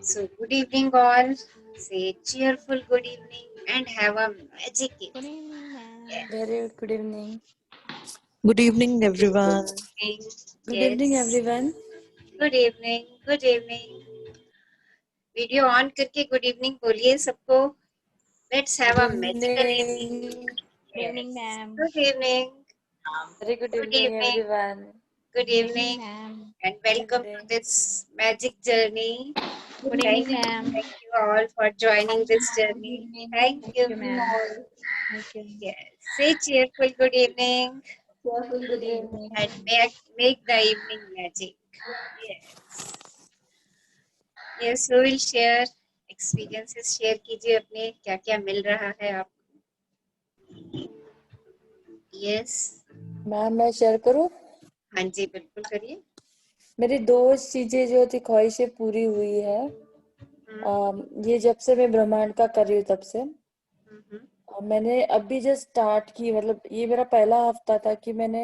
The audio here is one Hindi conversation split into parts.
So, good evening, all. Say cheerful good evening and have a magic Good evening. evening, ma'am. Very good evening. Good evening, Good everyone. evening. Good evening, Yes. everyone. Good evening. Good evening. Video on करके गुड इवनिंग बोलिए सबको. Let's have Good a magical evening. evening. Good evening, Yes. ma'am. Good evening. Very good Good evening, evening. everyone. Good Good evening, evening. ma'am. And Good welcome to evening. this magic journey. Good evening, Thank you. ma'am. Thank you all for joining this journey. Thank Thank you. you, ma'am. Thank you. Yes. Say cheerful good evening. Cheerful good evening. And make the evening magic. Yes. Yes, we will share experiences. Share कीजिए अपने क्या क्या मिल रहा है आप. Yes. मैम मैं शेयर करूं. हाँ जी बिल्कुल करिए. मेरी दो चीजें जो थी ख्वाहिशें पूरी हुई है. ये जब से मैं ब्रह्मांड का कर रही हूँ तब से. मैंने अभी जस्ट स्टार्ट की, मतलब ये मेरा पहला हफ्ता था कि मैंने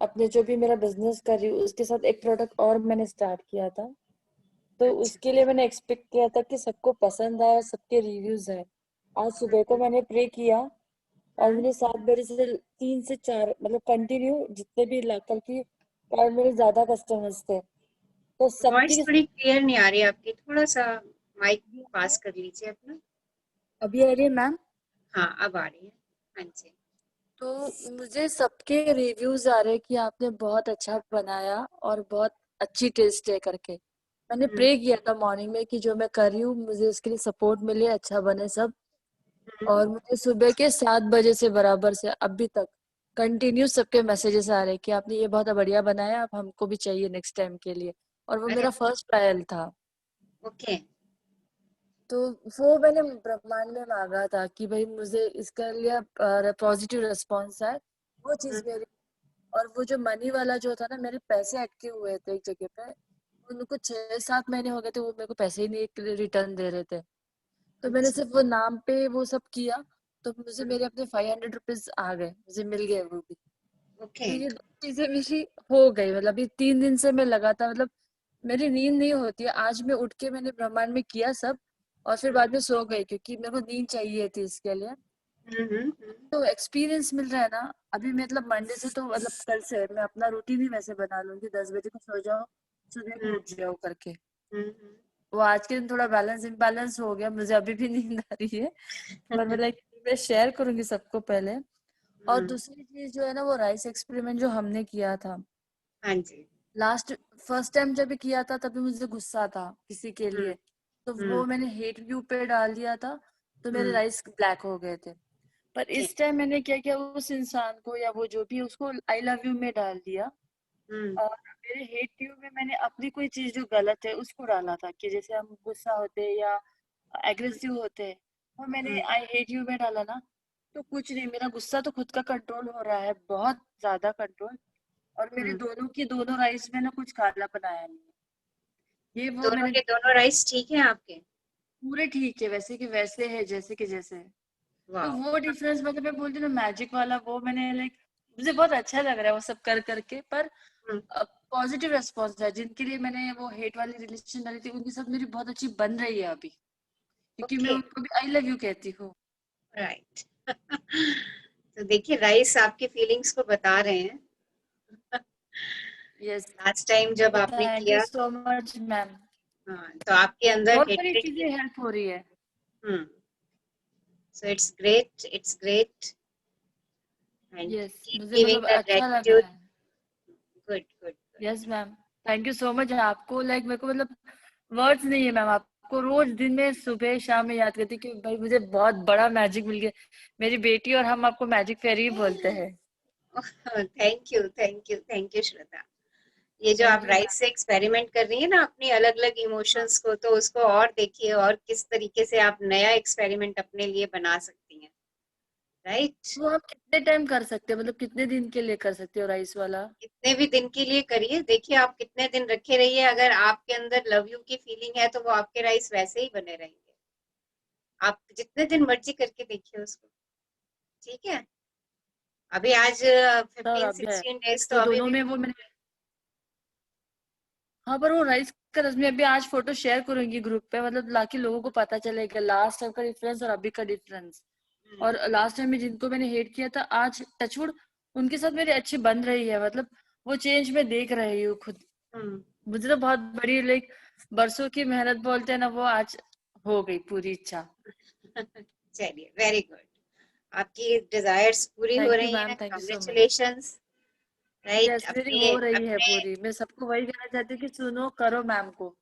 अपने जो भी मेरा बिजनेस कर रही हूँ उसके साथ एक प्रोडक्ट और मैंने स्टार्ट किया था. तो अच्छा. उसके लिए मैंने एक्सपेक्ट किया था कि सबको पसंद आए, सबके रिव्यूज है. आज सुबह को मैंने प्रे किया और मुझे 7 बजे से 3 से 4 मतलब कंटिन्यू जितने भी कल की और मेरे ज्यादा कस्टमर्स थे तो वॉइस सबकी. थोड़ी क्लियर नहीं आ रही आपकी. थोड़ा सा माइक पास कर लीजिए अपना. अभी आ रही है मैम. हाँ अब आ रही है. हाँ जी. तो मुझे सबके रिव्यूज आ रहे हैं कि आपने बहुत अच्छा बनाया और बहुत अच्छी टेस्ट है करके. मैंने प्रे किया था मॉर्निंग में कि जो मैं कर रही हूँ मुझे उसके लिए सपोर्ट मिले, अच्छा बने सब. और मुझे सुबह के 7 बजे से बराबर से अभी तक कंटिन्यू सबके मैसेजेस आ रहे हैं कि आपने ये बहुत बढ़िया बनाया, अब हमको भी चाहिए नेक्स्ट टाइम के लिए. और वो अरे मेरा फर्स्ट ट्रायल था. ओके. तो वो मैंने ब्रह्मांड में मांगा था कि भाई मुझे इसके लिए पॉजिटिव रिस्पॉन्स आए, वो चीज मेरी. और वो जो मनी वाला जो था ना, मेरे पैसे अटके हुए थे एक जगह पे. उनको 6-7 महीने हो गए थे, वो मेरे को पैसे ही नहीं रिटर्न दे रहे थे. तो मैंने अच्छा. सिर्फ वो नाम पे वो सब किया. तो मुझे मेरे अपने 500 रुपीज आ गए, मुझे मिल गए वो भी. ओके. तो ये दो चीजें मेरी हो गई. मतलब ये 3 दिन से मैं लगातार, मतलब मेरी नींद नहीं होती है. आज मैं उठ के मैंने ब्रह्मांड में किया सब और फिर बाद में सो गई क्योंकि मेरे को नींद चाहिए थी इसके लिए. तो एक्सपीरियंस मिल रहा है ना. अभी मतलब मंडे से तो मतलब कल से मैं अपना रूटीन ही वैसे बना लूंगी, 10 बजे को सो जाओ, सुबह को उठ जाओ करके. वो आज के दिन थोड़ा बैलेंस इम्बैलेंस हो गया, मुझे अभी भी नींद आ रही है. पर मैं शेयर करूंगी सबको पहले. और दूसरी चीज जो है ना, वो राइस एक्सपेरिमेंट जो हमने किया था हाँ जी. लास्ट फर्स्ट टाइम जब भी किया था तभी मुझे गुस्सा था किसी के लिए. तो वो मैंने हेट व्यू पे डाल दिया था तो मेरे राइस ब्लैक हो गए थे. पर ओके. इस टाइम मैंने क्या किया, उस इंसान को या वो जो भी उसको आई लव यू में डाल दिया. और मेरे हेट व्यू में मैंने अपनी कोई चीज जो गलत है उसको डाला था कि जैसे हम गुस्सा होते या एग्रेसिव होते हैं, वो मैंने आई हेट यू में डाला ना. तो कुछ नहीं, मेरा गुस्सा तो खुद का कंट्रोल हो रहा है, बहुत ज्यादा कंट्रोल. और मेरे दोनों की दोनों राइस में ना कुछ काला बनाया नहीं है. ये वो दोनों मैंने के दोनों राइस ठीक है आपके? पूरे ठीक है, वैसे के वैसे है जैसे के जैसे है. तो वाह. वो डिफरेंस मतलब मैं बोलती हूँ मैजिक वाला, वो मैंने मुझे बहुत अच्छा लग रहा है वो सब कर करके. पर पॉजिटिव रेस्पॉन्स है. जिनके लिए मैंने वो हेट वाली रिलेशन डाली थी उनके साथ मेरी बहुत अच्छी बन रही है अभी, क्योंकि मैं ओके. उनको भी आई लव यू कहती हूँ. राइट. तो देखिए राइस आपकी फीलिंग्स को बता रहे हैं. यस. लास्ट टाइम जब आपने थैंक यू किया. So much ma'am. हाँ तो आपके अंदर बहुत सारी हेट्रेड चीजें की. हेल्प हो रही है. So it's great. It's great. And yes, keep मुझे गिविंग मतलब द अच्छा लग ग्रेटिट्यूड. रहा है. Good good. Yes ma'am. Thank you so much आपको. मेरे को मतलब वर्ड्स नहीं है मैम. आपको रोज दिन में सुबह शाम में याद करती कि भाई मुझे बहुत बड़ा मैजिक मिल गया. मेरी बेटी और हम आपको मैजिक फेरी बोलते हैं. Thank you thank you thank you Shraddha. ये जो आप थैंक यू राइट मैम. से एक्सपेरिमेंट कर रही है ना अपनी अलग अलग इमोशंस को, तो उसको और देखिए और किस तरीके से आप नया एक्सपेरिमेंट अपने लिए बना सकती हैं. राइट. वो आप कितने टाइम कर सकते हैं, मतलब कितने दिन के लिए कर सकते हो राइस वाला? कितने भी दिन के लिए करिए. देखिए आप कितने दिन रखे रहिए, अगर आपके अंदर लव यू की फीलिंग है तो वो आपके राइस वैसे ही बने रहेंगे. आप जितने दिन मर्जी करके देखिए उसको. ठीक है. अभी आज सर 15 अब है 16 डेज तो तो अभी दोनों भी. में वो मैंने. हाँ, पर वो राइस कर मैं अभी आज फोटो शेयर करूंगी ग्रुप पे, मतलब ताकि लोगों को पता चलेगा लास्ट टाइम का डिफरेंस और अभी का डिफरेंस। और लास्ट टाइम में जिनको मैंने हेट किया था, आज टचवुड उनके साथ मेरी अच्छी बन रही है, मतलब वो चेंज मैं देख रही हूँ खुद। मुझे तो बहुत बड़ी लाइक बरसों की मेहनत बोलते हैं ना, वो आज हो गई पूरी इच्छा। चलिए, वेरी गुड। आपकी डिजायर्स पूरी हो थैंक यू रही मैम, हैं, thank you so much. Congratulations. Right, yes, मेरी अपने हो रही है अपने पूरी। मैं सबको वही कहना चाहती हूँ कि सुनो, करो मैम को।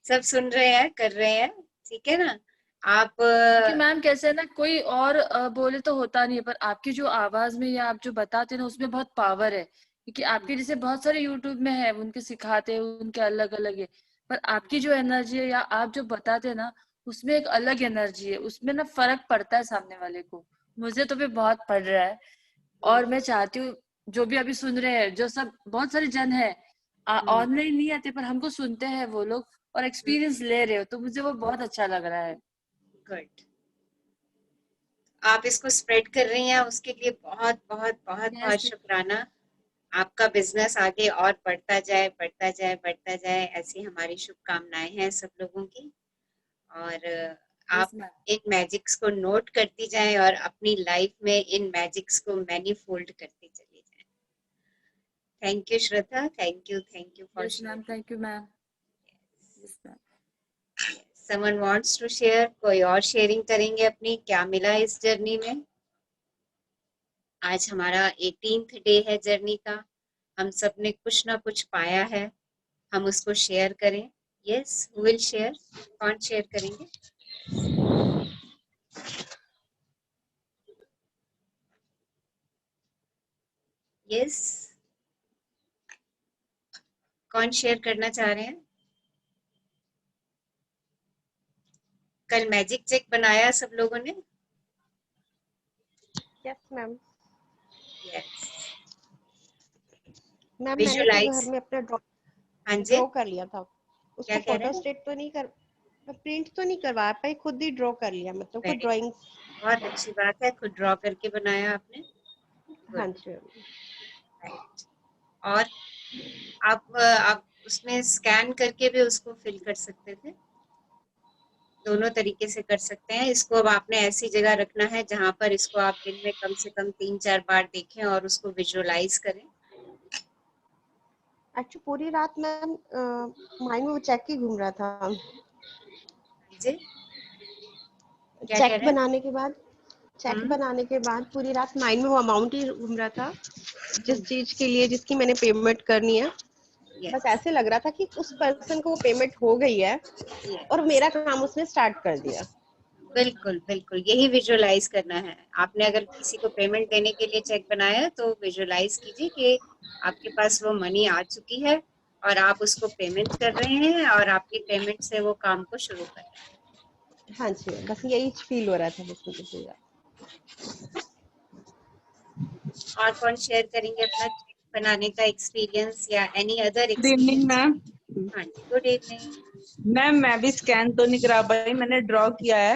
सब सुन रहे हैं, कर रहे हैं, ठीक है ना। आप क्योंकि मैम कैसे है ना, कोई और बोले तो होता नहीं है, पर आपकी जो आवाज में या आप जो बताते हैं ना, उसमें बहुत पावर है। क्योंकि आपके जैसे बहुत सारे यूट्यूब में है, उनके सिखाते हैं, उनके अलग अलग है, पर आपकी जो एनर्जी है या आप जो बताते हैं ना, उसमें एक अलग एनर्जी है, उसमें ना फर्क पड़ता है सामने वाले को। मुझे तो भी बहुत पड़ रहा है। और मैं चाहती हूँ जो भी अभी सुन रहे हैं, जो सब बहुत सारे जन है ऑनलाइन नहीं आते पर हमको सुनते हैं वो लोग, और एक्सपीरियंस ले रहे हो, तो मुझे वो बहुत अच्छा लग रहा है। गुड, आप इसको स्प्रेड कर रही हैं, उसके लिए बहुत बहुत बहुत बहुत यस, शुक्राना। आपका बिजनेस आगे और बढ़ता जाए, बढ़ता जाए, बढ़ता जाए, ऐसी हमारी शुभकामनाएं हैं सब लोगों की। और यस आप मैम। इन मैजिक्स को नोट करती जाएं और अपनी लाइफ में इन मैजिक्स को मैनीफोल्ड करती चली जाएं। Thank you Shraddha, thank you for yes ma'am, sharing. Thank you ma'am. Yes ma'am. Someone wants to share, कोई और शेयरिंग करेंगे अपनी, क्या मिला इस जर्नी में। आज हमारा 18th डे है जर्नी का, हम सब ने कुछ ना कुछ पाया है, हम उसको शेयर करें। यस, हु विल शेयर, कौन शेयर करेंगे? यस, कौन शेयर करना चाह रहे हैं? कल मैजिक चेक बनाया सब लोगों ने। Yes ma'am. यस, मैम मैंने तो विजुलाइज। घर में अपना हाँ जी, ड्रॉ कर लिया था। क्या उसको कह रहे फोटो हैं? स्टेट तो नहीं कर, प्रिंट तो नहीं करवा पाई, खुद ही ड्रॉ कर लिया, मतलब खुद वेरी, ड्राइंग। बहुत अच्छी बात है, खुद ड्रॉ करके बनाया आपने। हाँ गुड, जी। राइट। और आप उसमें स्कैन करके भी उसको फिल कर सकते थे, दोनों तरीके से कर सकते हैं। इसको अब आपने ऐसी जगह रखना है जहां पर इसको आप दिन में कम से कम 3-4 बार देखें और उसको विजुअलाइज करें। एक्चुअली पूरी रात मैम माइंड में वो चेक ही घूम रहा था। जी, क्या कह चेक रहे हैं? बनाने के बाद, चेक हम्म, बनाने के बाद पूरी रात माइंड में वो अमाउंट ही घूम रहा था, जिस हम्म, चीज के लिए जिसकी मैंने पेमेंट करनी है। बस यस, ऐसे लग रहा था कि उस पर्सन को वो पेमेंट हो गई है और यस, मेरा काम उसने स्टार्ट कर दिया। बिल्कुल बिल्कुल, यही विजुअलाइज करना है। आपने अगर किसी को पेमेंट देने के लिए चेक बनाया है तो विजुअलाइज कीजिए कि आपके पास वो मनी आ चुकी है और आप उसको पेमेंट कर रहे हैं और आपकी पेमेंट से वो काम को शुरू कर रहे हाँ जी, बस यही फील हो रहा था बस मुझे पूरा। हैं। और कौन शेयर करेंगे अपना चेक बनाने का एक्सपीरियंस या any other good evening experience? Ma'am. हाँ जी, गुड इवनिंग। मैम मैं भी स्कैन तो नहीं करा पाई, मैंने ड्रॉ किया है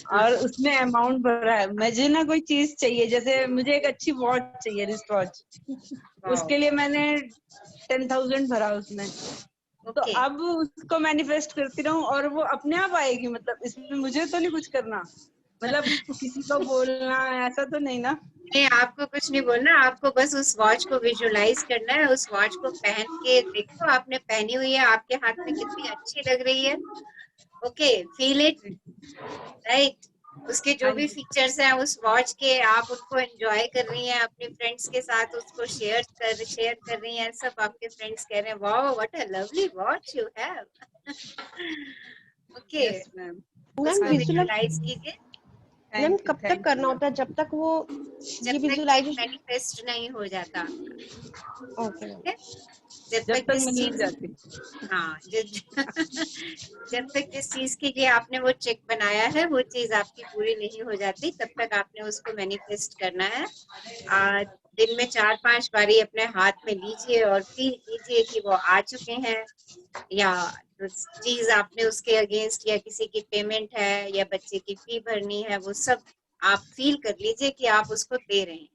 हाँ, और उसमें अमाउंट भरा है। मुझे ना कोई चीज चाहिए, जैसे मुझे एक अच्छी वॉच चाहिए, रिस्ट वॉच। वाओ, उसके लिए मैंने 10,000 भरा उसमें। तो ओके, अब उसको मैनिफेस्ट करती रहूं और वो अपने आप आएगी, मतलब इसमें मुझे तो नहीं कुछ करना, मतलब किसी को बोलना, ऐसा तो नहीं ना। नहीं आपको कुछ नहीं बोलना, आपको बस उस वॉच को विजुअलाइज करना है। उस वॉच को पहन के देखो, आपने पहनी हुई है, आपके हाथ में कितनी अच्छी लग रही है। Okay, feel it, right. उसके जो हाँ भी जी। फीचर्स हैं उस वॉच के, आप उनको एंजॉय कर रही हैं, अपने फ्रेंड्स के साथ उसको शेयर कर रही हैं, सब आपके फ्रेंड्स कह रहे हैं wow what a lovely watch you have. Okay, yes ma'am. Ma'am उसको हाँ जी, विजुअलाइज कीजिए। मैम थैंक यू, कब तक थैंक यू करना मैम। होता है, जब तक वो जब ये तक चेक विजुअलाइजेशन? मैनिफेस्ट नहीं हो जाता, ओके ठीक मैम। है? जब जब तक तक जिस मिल चीज, जाती। हाँ जब तक जिस चीज के लिए आपने वो चेक बनाया है वो चीज आपकी पूरी नहीं हो जाती, तब तक आपने उसको मैनिफेस्ट करना है। दिन में 4-5 बारी अपने हाथ में लीजिए और फील कीजिए कि वो आ चुके हैं, या चीज आपने उसके अगेंस्ट, या किसी की पेमेंट है या बच्चे की फी भरनी है, वो सब आप फील कर लीजिए कि आप उसको दे रहे हैं।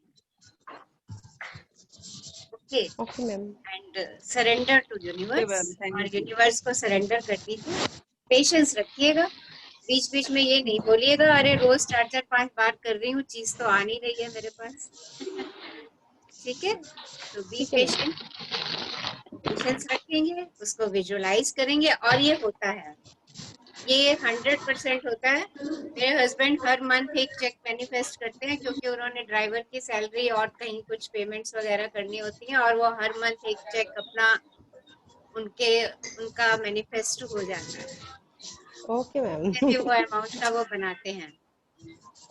Okay, okay ma'am. And surrender to okay universe, ma'am, thank और यू। यूनिवर्स को सरेंडर कर दीजिए। पेशेंस रखिएगा, बीच बीच में ये नहीं बोलिएगा अरे रोज 4-4-5 बार कर रही हूँ, चीज तो आ नहीं रही है मेरे पास। ठीक है, तो बी ठीक है मैम। पेशेंट, पेशेंस रखेंगे, उसको विजुअलाइज करेंगे, और ये होता है, ये 100% होता है। मेरे हस्बैंड हर मंथ एक चेक मैनिफेस्ट करते हैं, क्योंकि उन्होंने ड्राइवर की सैलरी और कहीं कुछ पेमेंट्स वगैरह करनी होती हैं, और वो हर मंथ एक चेक अपना उनका मैनिफेस्ट हो जाता है, ओके मैम। जैसे वो अमाउंट का वो बनाते हैं।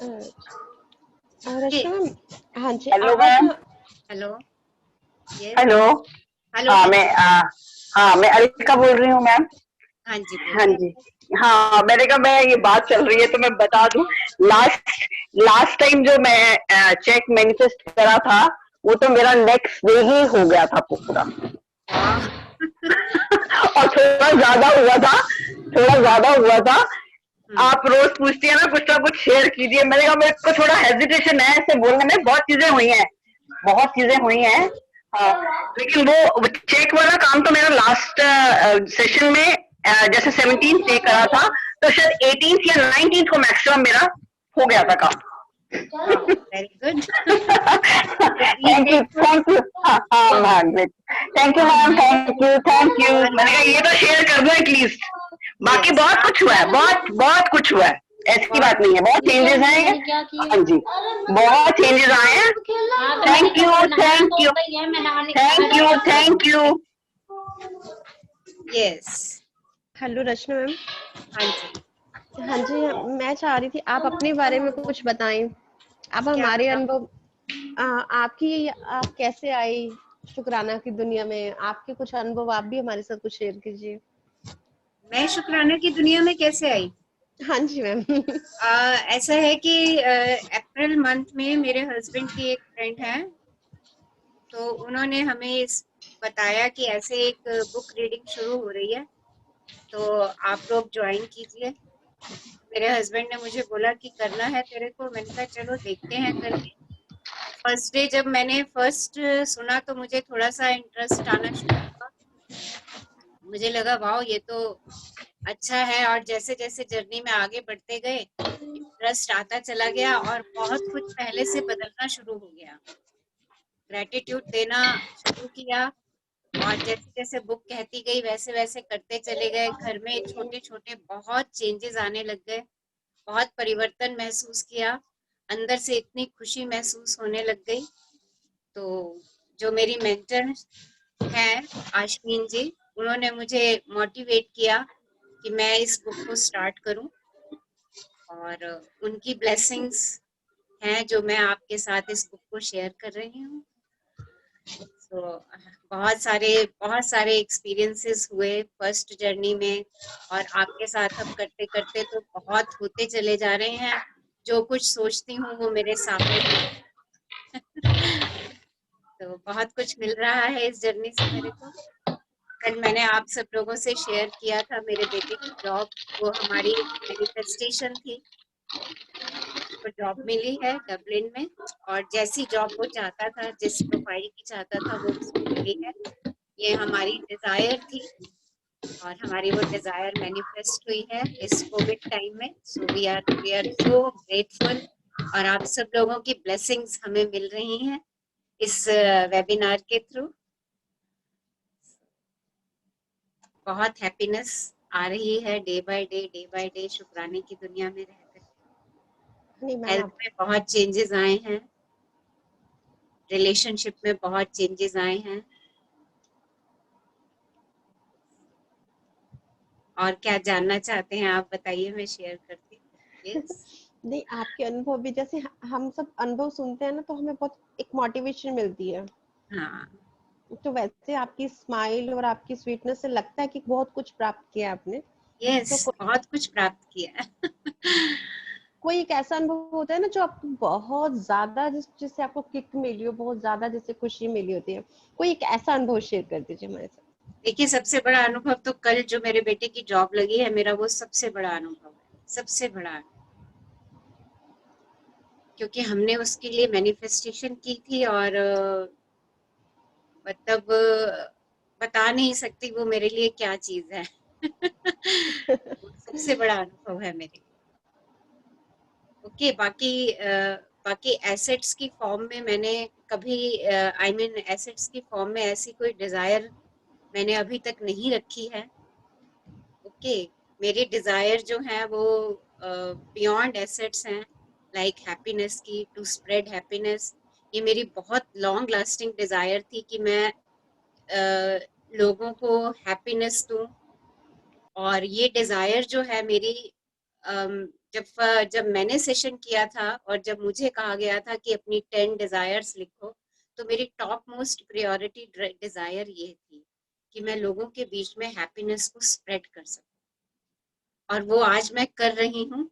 ओके, रचना मैम, हाँ जी हेलो आप ma'am. Hello, yes, hello. Hello हाँ टीचर, मैं अलिका बोल रही हूँ मैम। हाँ जी हाँ बोलिए। जी। हाँ, मैंने कहा मैं ये बात चल रही है तो मैं बता दूं। लास्ट लास्ट टाइम जो मैं चेक मैनिफेस्ट करा था, वो तो मेरा नेक्स्ट डे ही हो गया था पूरा। वाह, और थोड़ा ज्यादा हुआ था, थोड़ा ज्यादा हुआ था। आप रोज पूछती है ना कुछ शेयर कीजिए। मैंने कहा मेरे को थोड़ा हेजिटेशन है ऐसे बोलने में, बहुत चीजें हुई हैं, बहुत चीजें हुई हैं। हाँ, लेकिन वो चेक वाला काम तो मेरा लास्ट सेशन में जैसे 17 पे करा था, तो शायद 18 या 19 को मैक्सिमम मेरा हो गया था काम। वाह, very good. Be thank you, grateful. Thank you. हाँ हाँ ma'am, thank you ma'am, thank you, thank you. और मैंने कहा ये तो शेयर कर दो एटलीस्ट। बाकी यस, बहुत कुछ हुआ है, बहुत बहुत कुछ हुआ है, ऐसी बात नहीं है, बहुत चेंजेस हैं। हाँ जी, बहुत चेंजेस आए हैं। Thank you, thank you, thank you, thank you. Yes, hello Rachna ma'am. हाँ जी, हाँ जी, मैं चाह रही थी आप अपने बारे में कुछ बताएं। आप क्या हमारे बताऊं? अनुभव, आप कैसे आई शुक्राना की दुनिया में, आपके कुछ अनुभव आप भी हमारे साथ कुछ शेयर कीजिए। मैं शुक्राना की दुनिया में कैसे आई? हाँ जी मैम। ऐसा है कि अप्रैल मंथ में मेरे हस्बैंड की एक फ्रेंड है, तो उन्होंने हमें बताया कि ऐसे एक बुक रीडिंग शुरू हो रही है, तो आप लोग ज्वाइन कीजिए। मेरे हस्बैंड ने मुझे बोला कि करना है तेरे को, मैंने कहा चलो देखते हैं करके। फर्स्ट डे जब मैंने फर्स्ट सुना तो मुझे थोड़ा सा इंटरेस्ट आना शुरू हुआ, मुझे लगा वाह ये तो अच्छा है, और जैसे जैसे जर्नी में आगे बढ़ते गए इंटरेस्ट आता चला गया, और बहुत कुछ पहले से बदलना शुरू हो गया, ग्रेटिट्यूड देना शुरू किया, और जैसे जैसे बुक कहती गई वैसे वैसे करते चले गए। घर में छोटे छोटे बहुत चेंजेस आने लग गए, बहुत परिवर्तन महसूस किया, अंदर से इतनी खुशी महसूस होने लग गई। तो जो मेरी मेंटर हैं आशमीन जी, उन्होंने मुझे मोटिवेट किया कि मैं इस बुक को स्टार्ट करूं, और उनकी ब्लेसिंग्स हैं जो मैं आपके साथ इस बुक को शेयर कर रही हूँ। तो बहुत सारे एक्सपीरियंसेस हुए फर्स्ट जर्नी में, और आपके साथ अब करते करते तो बहुत होते चले जा रहे हैं। जो कुछ सोचती हूँ वो मेरे सामने तो बहुत कुछ मिल रहा है इस जर्नी से मेरे को। कल मैंने आप सब लोगों से शेयर किया था मेरे बेटे की जॉब, वो हमारी मैनिफेस्टेशन थी, उसको जॉब मिली है डबलिन में, और जैसी जॉब वो चाहता था, जिस प्रोफाइल की चाहता था वो उसको मिली है। ये हमारी डिजायर थी, और हमारी वो डिजायर मैनिफेस्ट हुई है इस कोविड टाइम में। So we are so grateful, और आप सब लोगों की ब्लेसिंग्स हमें मिल रही हैं इस वेबिनार के थ्रू। बहुत हैप्पीनेस आ रही है डे बाय डे शुक्राने की दुनिया में रहकर। नहीं मैम, हेल्थ आप में बहुत चेंजेस आए हैं, रिलेशनशिप में बहुत चेंजेस आए हैं, और क्या जानना चाहते हैं आप बताइए, मैं शेयर करती हूँ। यस, नहीं, आपके अनुभव भी जैसे हम सब अनुभव सुनते हैं ना तो हमें बहुत एक मोटिवेशन मिलती है। हाँ, तो वैसे आपकी स्माइल और आपकी स्वीटनेस से लगता है कि बहुत कुछ प्राप्त किया आपने। यस, तो बहुत कुछ प्राप्त किया है। कोई एक ऐसा अनुभव होता है ना जो आपको बहुत ज्यादा जिससे आपको किक मिली हो, बहुत ज्यादा जिससे खुशी मिली होती है, कोई एक ऐसा अनुभव शेयर कर दीजिए हमारे साथ। देखिए, सबसे बड़ा अनुभव तो कल जो मेरे बेटे की जॉब लगी है, मेरा वो सबसे बड़ा अनुभव है, सबसे बड़ा अनुभव। क्योंकि हमने उसके लिए मैनिफेस्टेशन की थी, और मतलब बता नहीं सकती वो मेरे लिए क्या चीज है। वो सबसे बड़ा अनुभव है मेरे लिए। ओके, बाकी एसेट्स की फॉर्म में मैंने कभी एसेट्स की फॉर्म में ऐसी कोई डिजायर मैंने अभी तक नहीं रखी है। ओके, मेरी डिजायर जो है वो बियॉन्ड एसेट्स हैं, लाइक हैप्पीनेस की, टू स्प्रेड हैप्पीनेस। ये मेरी बहुत लॉन्ग लास्टिंग डिजायर थी कि मैं लोगों को हैप्पीनेस दूं। और ये डिजायर जो है मेरी, जब मैंने सेशन किया था और जब मुझे कहा गया था कि अपनी 10 डिजायर्स लिखो, तो मेरी टॉप मोस्ट प्रायोरिटी डिजायर ये थी कि मैं लोगों के बीच में हैप्पीनेस को स्प्रेड कर सकूं। और वो आज मैं कर रही हूँ।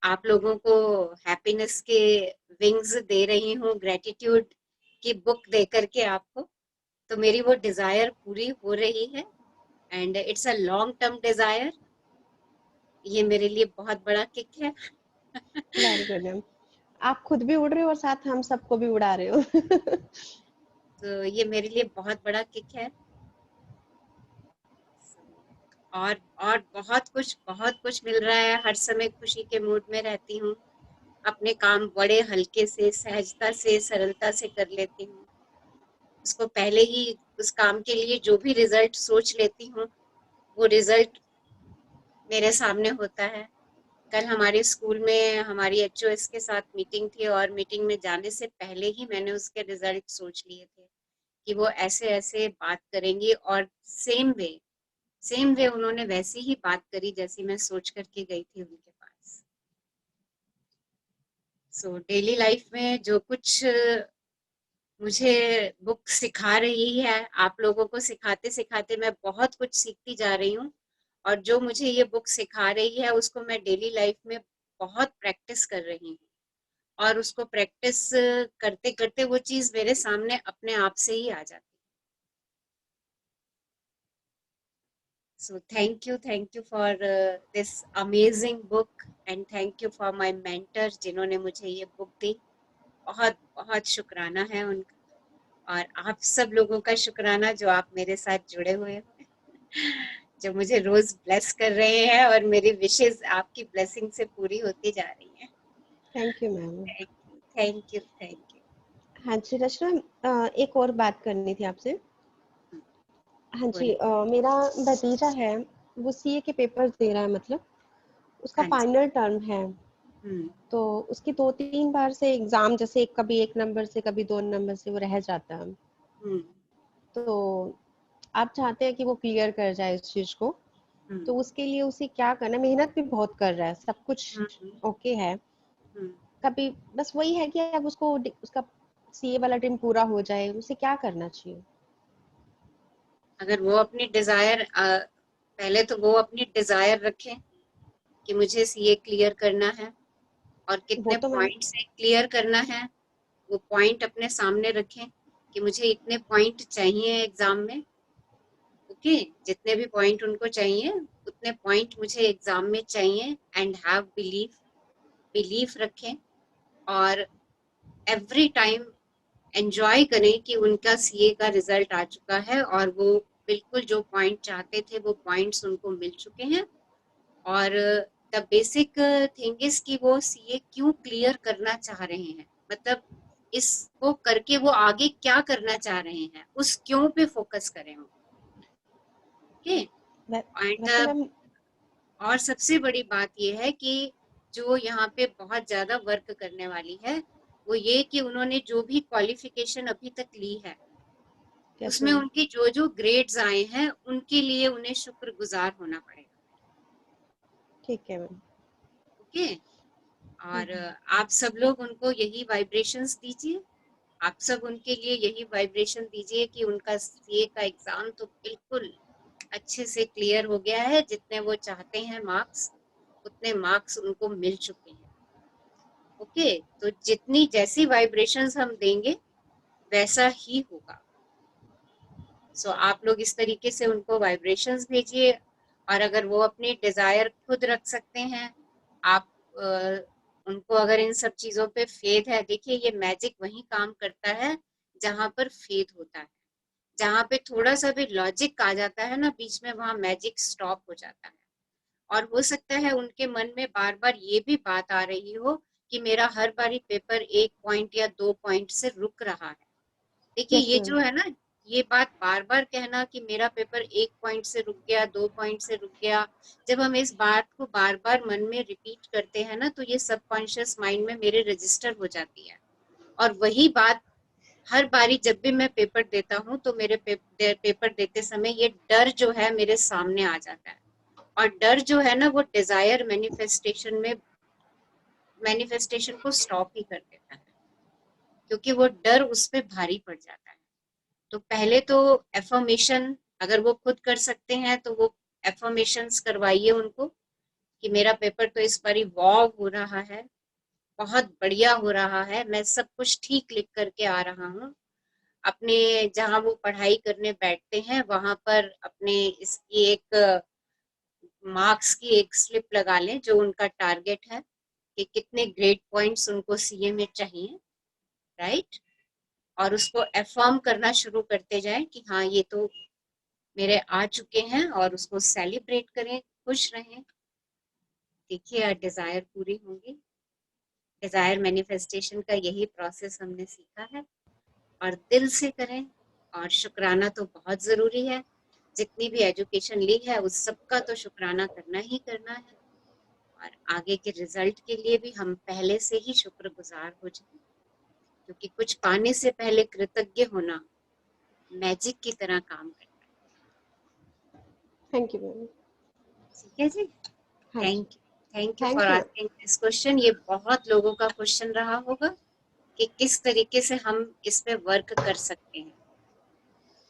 आप लोगों को हैप्पीनेस के विंग्स दे रही हूँ, ग्रेटिट्यूड की बुक दे करके आपको। तो मेरी वो डिजायर पूरी हो रही है, and it's a long term desire. ये मेरे लिए बहुत बड़ा किक है। वेरी गुड मैम, आप खुद भी उड़ रहे हो और साथ हम सबको भी उड़ा रहे हो। तो ये मेरे लिए बहुत बड़ा किक है। और बहुत कुछ मिल रहा है। हर समय खुशी के मूड में रहती हूँ। अपने काम बड़े हल्के से, सहजता से, सरलता से कर लेती हूँ। उसको पहले ही, उस काम के लिए जो भी रिजल्ट सोच लेती हूँ, वो रिजल्ट मेरे सामने होता है। कल हमारे स्कूल में हमारी एचओएस के साथ मीटिंग थी, और मीटिंग में जाने से पहले ही मैंने उसके रिजल्ट सोच लिए थे कि वो ऐसे ऐसे बात करेंगी। और सेम वे उन्होंने वैसी ही बात करी जैसी मैं सोच करके गई थी उनके पास। सो डेली लाइफ में जो कुछ मुझे बुक सिखा रही है, आप लोगों को सिखाते सिखाते मैं बहुत कुछ सीखती जा रही हूँ। और जो मुझे ये बुक सिखा रही है उसको मैं डेली लाइफ में बहुत प्रैक्टिस कर रही हूँ। और उसको प्रैक्टिस करते करते वो चीज मेरे सामने अपने आप से ही आ जाती है। So thank you for this amazing book, and thank you for my mentor जिन्होंने मुझे ये बुक दी। बहुत बहुत शुक्राना है उनका। और आप सब लोगों का शुक्राना जो आप मेरे साथ जुड़े हुए हो, जो मुझे रोज ब्लेस कर रहे हैं, और मेरी विशेष आपकी ब्लेसिंग से पूरी होती जा रही हैं। Thank you ma'am. Thank you thank you. हाँ जी रचना, एक और बात करनी थी आपसे। हाँ जी, बोलिए। मेरा भतीजा है, वो सीए के पेपर दे रहा है, मतलब उसका हाँ जी। फाइनल टर्म है। हम्म तो उसकी 2-3 बार से एग्जाम, जैसे कभी 1 नंबर से कभी 2 नंबर से वो रह जाता है। हम्म तो आप चाहते हैं कि वो क्लियर कर जाए इस चीज को, हम्म तो उसके लिए उसे क्या करना है? मेहनत भी बहुत कर रहा है, सब कुछ हम्म ओके है। हम्म। कभी बस वही है कि अब उसको उसका सीए वाला ड्रीम पूरा हो जाए, उसे क्या करना चाहिए? अगर वो अपनी डिजायर, पहले तो वो अपनी डिजायर रखें कि मुझे सीए क्लियर करना है, और वो कितने तो मैम, पॉइंट से क्लियर करना है वो पॉइंट अपने सामने रखें कि मुझे इतने पॉइंट चाहिए एग्जाम में। ओके, जितने भी पॉइंट उनको चाहिए उतने पॉइंट मुझे एग्जाम में चाहिए। एंड हैव बिलीफ रखें, और एवरी टाइम एंजॉय करें कि उनका सीए का रिजल्ट आ चुका है, और वो बिल्कुल जो पॉइंट चाहते थे वो पॉइंट्स उनको मिल चुके हैं। और द बेसिक थिंग इज कि वो सीए क्यों क्लियर करना चाह रहे हैं, मतलब इसको करके वो आगे क्या करना चाह रहे हैं, उस क्यों पे फोकस करें। ओके। वैसे एंड मैम, और सबसे बड़ी बात ये है कि जो यहाँ पे बहुत ज्यादा वर्क करने वाली है वो ये कि उन्होंने जो भी क्वालिफिकेशन अभी तक ली है यस उसमें मैम, उनके जो जो ग्रेड्स आए हैं उनके लिए उन्हें शुक्रगुजार होना पड़ेगा। ठीक है मैम। ओके। और आप सब लोग उनको यही वाइब्रेशंस दीजिए। आप सब उनके लिए यही वाइब्रेशन दीजिए कि उनका सीए का एग्जाम तो बिल्कुल अच्छे से क्लियर हो गया है। जितने वो चाहते हैं मार्क्स, उतने मार्क्स उनको मिल चुके हैं। ओके, तो जितनी जैसी वाइब्रेशंस हम देंगे वैसा ही होगा। सो आप लोग इस तरीके से उनको वाइब्रेशंस भेजिए। और अगर वो अपनी डिजायर खुद रख सकते हैं, आप उनको अगर इन सब चीजों पे फेथ है, देखिए ये मैजिक वहीं काम करता है जहां पर फेथ होता है। जहाँ पे थोड़ा सा भी लॉजिक आ जाता है ना बीच में, वहां मैजिक स्टॉप हो जाता है। और हो सकता है उनके मन में बार बार ये भी बात आ रही हो कि मेरा हर बारी पेपर 1 पॉइंट या 2 पॉइंट से रुक रहा है। देखिए यस ये मैम। जो है ना, ये बात बार बार कहना कि मेरा पेपर 1 पॉइंट से रुक गया, 2 पॉइंट से रुक गया, जब हम इस बात को बार बार मन में रिपीट करते हैं ना, तो ये सबकॉन्शियस माइंड में मेरे रजिस्टर हो जाती है। और वही बात हर बारी जब भी मैं पेपर देता हूँ तो मेरे पेपर देते समय ये डर जो है मेरे सामने आ जाता है। और डर जो है ना, वो डिजायर मैनिफेस्टेशन को स्टॉप ही कर देता है, क्योंकि वो डर उस पर भारी पड़ जाता है। तो पहले तो एफर्मेशन अगर वो खुद कर सकते हैं तो वो एफर्मेशंस करवाइए उनको कि मेरा पेपर तो इस बारी वाव हो रहा है, बहुत बढ़िया हो रहा है, मैं सब कुछ ठीक लिख करके आ रहा हूँ। अपने जहाँ वो पढ़ाई करने बैठते हैं वहां पर अपने इसकी एक मार्क्स की एक स्लिप लगा लें जो उनका टारगेट है कि कितने ग्रेड पॉइंट्स उनको सीए में चाहिए, राइट। और उसको एफर्म करना शुरू करते जाएं कि हाँ ये तो मेरे आ चुके हैं, और उसको सेलिब्रेट करें, खुश रहें। देखिए डिजायर पूरी होंगी। डिजायर मैनिफेस्टेशन का यही प्रोसेस हमने सीखा है, और दिल से करें। और शुक्राना तो बहुत जरूरी है, जितनी भी एजुकेशन ली है उस सबका तो शुक्राना करना ही करना है। और आगे के रिजल्ट के लिए भी हम पहले से ही शुक्रगुजार हो जाए, क्योंकि कुछ पाने से पहले कृतज्ञ होना मैजिक की तरह काम करता थैंक यू मैम। है। ठीक है जी, हाँ जी, thank you for thank you. Asking this question. ये बहुत लोगों का क्वेश्चन रहा होगा कि किस तरीके से हम इस पे वर्क कर सकते हैं।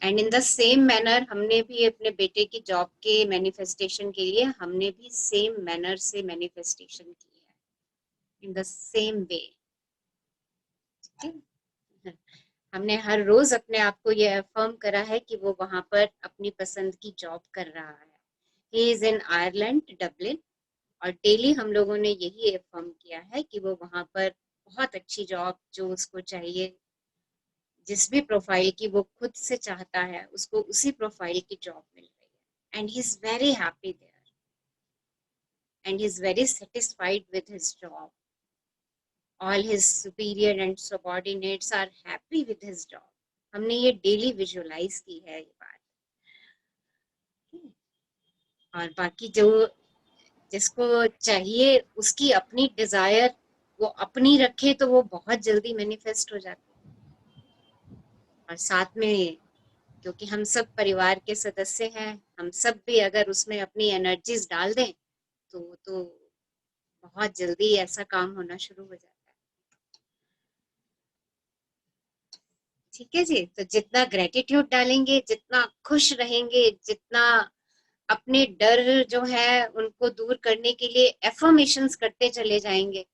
And in the same manner हमने भी अपने बेटे की जॉब के मैनिफेस्टेशन के लिए हमने भी सेम मैनर से मैनिफेस्टेशन की है, इन द सेम वे। ठीक है, हमने हर रोज अपने आप को ये अफर्म करा है कि वो वहां पर अपनी पसंद की जॉब कर रहा है। He is in Ireland, Dublin. और डेली हम लोगों ने यही अफर्म किया है कि वो वहां पर बहुत अच्छी जॉब जो उसको चाहिए, जिस भी प्रोफाइल की वो खुद से चाहता है, उसको उसी प्रोफाइल की जॉब मिल रही है। And he is very happy there, and he is very satisfied with his job. All his superior and subordinates are happy with his job. हमने ये डेली विजुअलाइज की है ये बात। और बाकी जो जिसको चाहिए उसकी अपनी डिजायर वो अपनी रखे तो वो बहुत जल्दी मैनिफेस्ट हो जाती है। और साथ में क्योंकि हम सब परिवार के सदस्य हैं, हम सब भी अगर उसमें अपनी एनर्जीज डाल दें तो बहुत जल्दी ऐसा काम होना शुरू हो जाता है। ठीक है जी, तो जितना ग्रेटिट्यूड डालेंगे, जितना खुश रहेंगे, जितना अपने डर जो है उनको दूर करने के लिए एफर्मेशंस करते चले जाएंगे,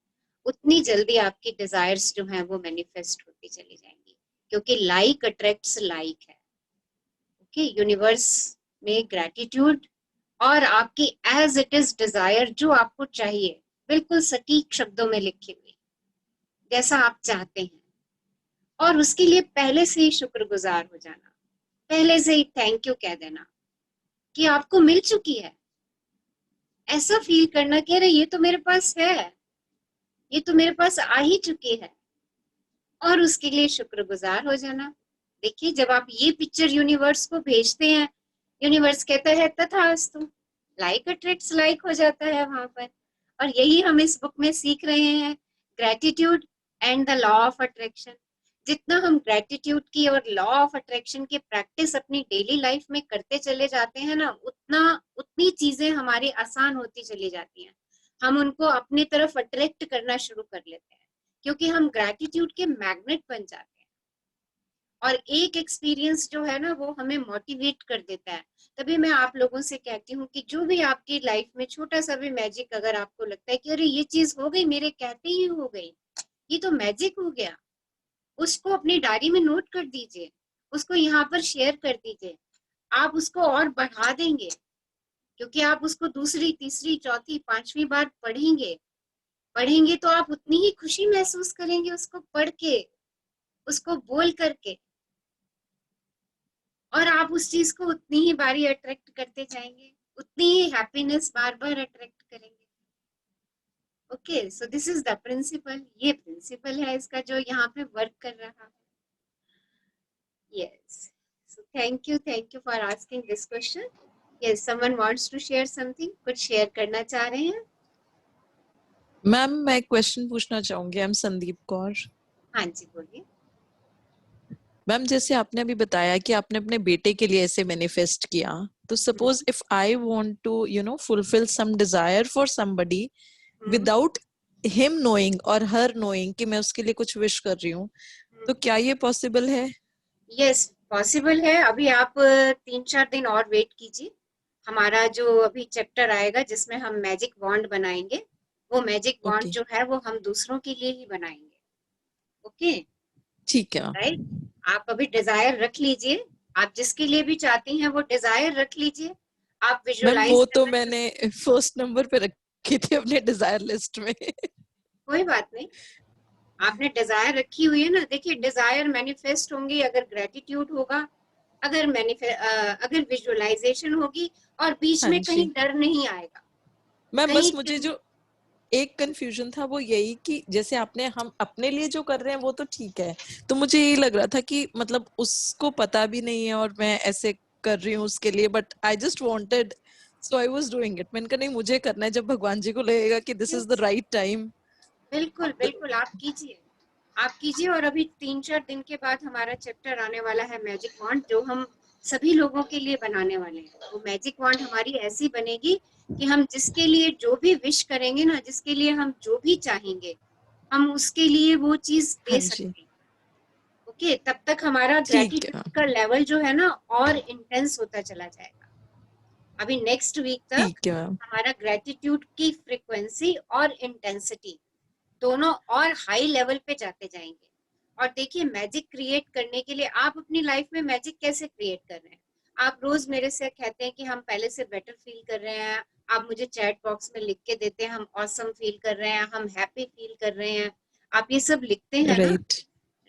उतनी जल्दी आपकी डिजायर्स जो हैं वो मैनिफेस्ट होती चली जाएंगी। क्योंकि लाइक अट्रैक्ट्स लाइक है। ओके, यूनिवर्स में ग्रेटिट्यूड और आपकी एज इट इज डिजायर जो आपको चाहिए, बिल्कुल सटीक शब्दों में लिखी हुई, जैसा आप चाहते हैं, और उसके लिए पहले से ही शुक्रगुजार हो जाना, पहले से ही थैंक यू कह देना कि आपको मिल चुकी है। ऐसा फील करना कि अरे ये तो मेरे पास है, ये तो मेरे पास आ ही चुकी है, और उसके लिए शुक्रगुजार हो जाना। देखिए जब आप ये पिक्चर यूनिवर्स को भेजते हैं, यूनिवर्स कहता है तथास्तु, लाइक अट्रैक्ट्स लाइक हो जाता है वहां पर। और यही हम इस बुक में सीख रहे हैं, gratitude and the law of attraction. जितना हम ग्रेटिट्यूड की और लॉ ऑफ अट्रैक्शन की प्रैक्टिस अपनी डेली लाइफ में करते चले जाते हैं ना, उतनी चीजें हमारी आसान होती चली जाती हैं। हम उनको अपनी तरफ अट्रैक्ट करना शुरू कर लेते हैं, क्योंकि हम ग्रेटिट्यूड के मैग्नेट बन जाते हैं। और एक एक्सपीरियंस जो है ना वो हमें मोटिवेट कर देता है। तभी मैं आप लोगों से कहती हूँ कि जो भी आपकी लाइफ में छोटा सा भी मैजिक अगर आपको लगता है कि अरे ये चीज हो गई, मेरे कहते ही हो गई, ये तो मैजिक हो गया, उसको अपनी डायरी में नोट कर दीजिए, उसको यहाँ पर शेयर कर दीजिए। आप उसको और बढ़ा देंगे, क्योंकि आप उसको दूसरी, तीसरी, चौथी, पांचवी बार पढ़ेंगे तो आप उतनी ही खुशी महसूस करेंगे उसको पढ़ के, उसको बोल करके। और आप उस चीज को उतनी ही बारी अट्रैक्ट करते जाएंगे, उतनी ही हैप्पीनेस बार बार अट्रैक्ट करेंगे। Okay, so this is the principle, ये प्रिंसिपल है इसका जो यहाँ पे वर्क कर रहा है। Yes, so thank you for asking this question. Yes, someone wants to share something, कुछ शेयर करना चाह रहे हैं? मैम मैं क्वेश्चन पूछना चाहूंगी। I am Sandeep Kaur. हाँ जी, बोलिए। मैम जैसे आपने अभी बताया कि आपने अपने बेटे के लिए ऐसे मैनिफेस्ट किया, तो suppose if I want to fulfil some desire for somebody without him knowing or her knowing कि मैं उसके लिए कुछ विश कर रही हूँ, तो क्या ये पॉसिबल है? यस, पॉसिबल है। अभी आप 3-4 दिन और वेट कीजिए। हमारा जो अभी चैप्टर आएगा जिसमें हम मैजिक वॉन्ड बनाएंगे, वो मैजिक वॉन्ड ओके, जो है वो हम दूसरों के लिए ही बनाएंगे। ओके, ठीक है। राइट। आप अभी डिजायर रख लीजिए, आप जिसके लिए भी चाहती हैं वो डिजायर रख लीजिए। आप मैम विजुअलाइज वो तो करना, मैंने फर्स्ट नंबर पे रखी थी अपने डिजायर लिस्ट में। कोई बात नहीं, आपने डिजायर रखी हुई है ना। देखिए, डिजायर मैनिफेस्ट होंगी अगर ग्रेटिट्यूड होगा, अगर विजुअलाइजेशन होगी, और बीच हाँ में कहीं जी डर नहीं आएगा। मैम, कहीं बस मुझे कहीं जो एक कंफ्यूजन था वो यही कि जैसे आपने हम अपने लिए जो कर रहे हैं वो तो ठीक है, तो मुझे यही लग रहा था कि मतलब उसको पता भी नहीं है और मैं ऐसे कर रही हूँ उसके लिए, but I just wanted, so I was doing it. मैंने कहा नहीं, मुझे करना है, जब भगवान जी को लगेगा कि this is the yes, right time. बिल्कुल बिल्कुल, आप कीजिए, आप कीजिए। और अभी 3-4 दिन के बाद हमारा चैप्टर आने वाला है मैजिक वॉन्ड, जो हम सभी लोगों के लिए बनाने वाले हैं। वो मैजिक वॉन्ड हमारी ऐसी बनेगी कि हम जिसके लिए जो भी विश करेंगे ना, जिसके लिए हम जो भी चाहेंगे, हम उसके लिए वो चीज हाँ दे जी, सकते हैं। ओके, तब तक हमारा ठीक है, ग्रेटिट्यूड का लेवल जो है ना और इंटेंस होता चला जाएगा। अभी नेक्स्ट वीक तक ठीक है मैम। हमारा ग्रेटिट्यूड की फ्रिक्वेंसी और इंटेंसिटी दोनों और हाई लेवल पे जाते जाएंगे। और देखिए, मैजिक क्रिएट करने के लिए आप अपनी लाइफ में मैजिक कैसे क्रिएट कर रहे हैं? आप रोज मेरे से कहते हैं कि हम पहले से बेटर फील कर रहे हैं, आप मुझे चैट बॉक्स में लिख के देते हैं हम ऑसम फील कर रहे हैं, हम हैप्पी फील कर रहे हैं। आप ये सब लिखते हैं ना, राइट,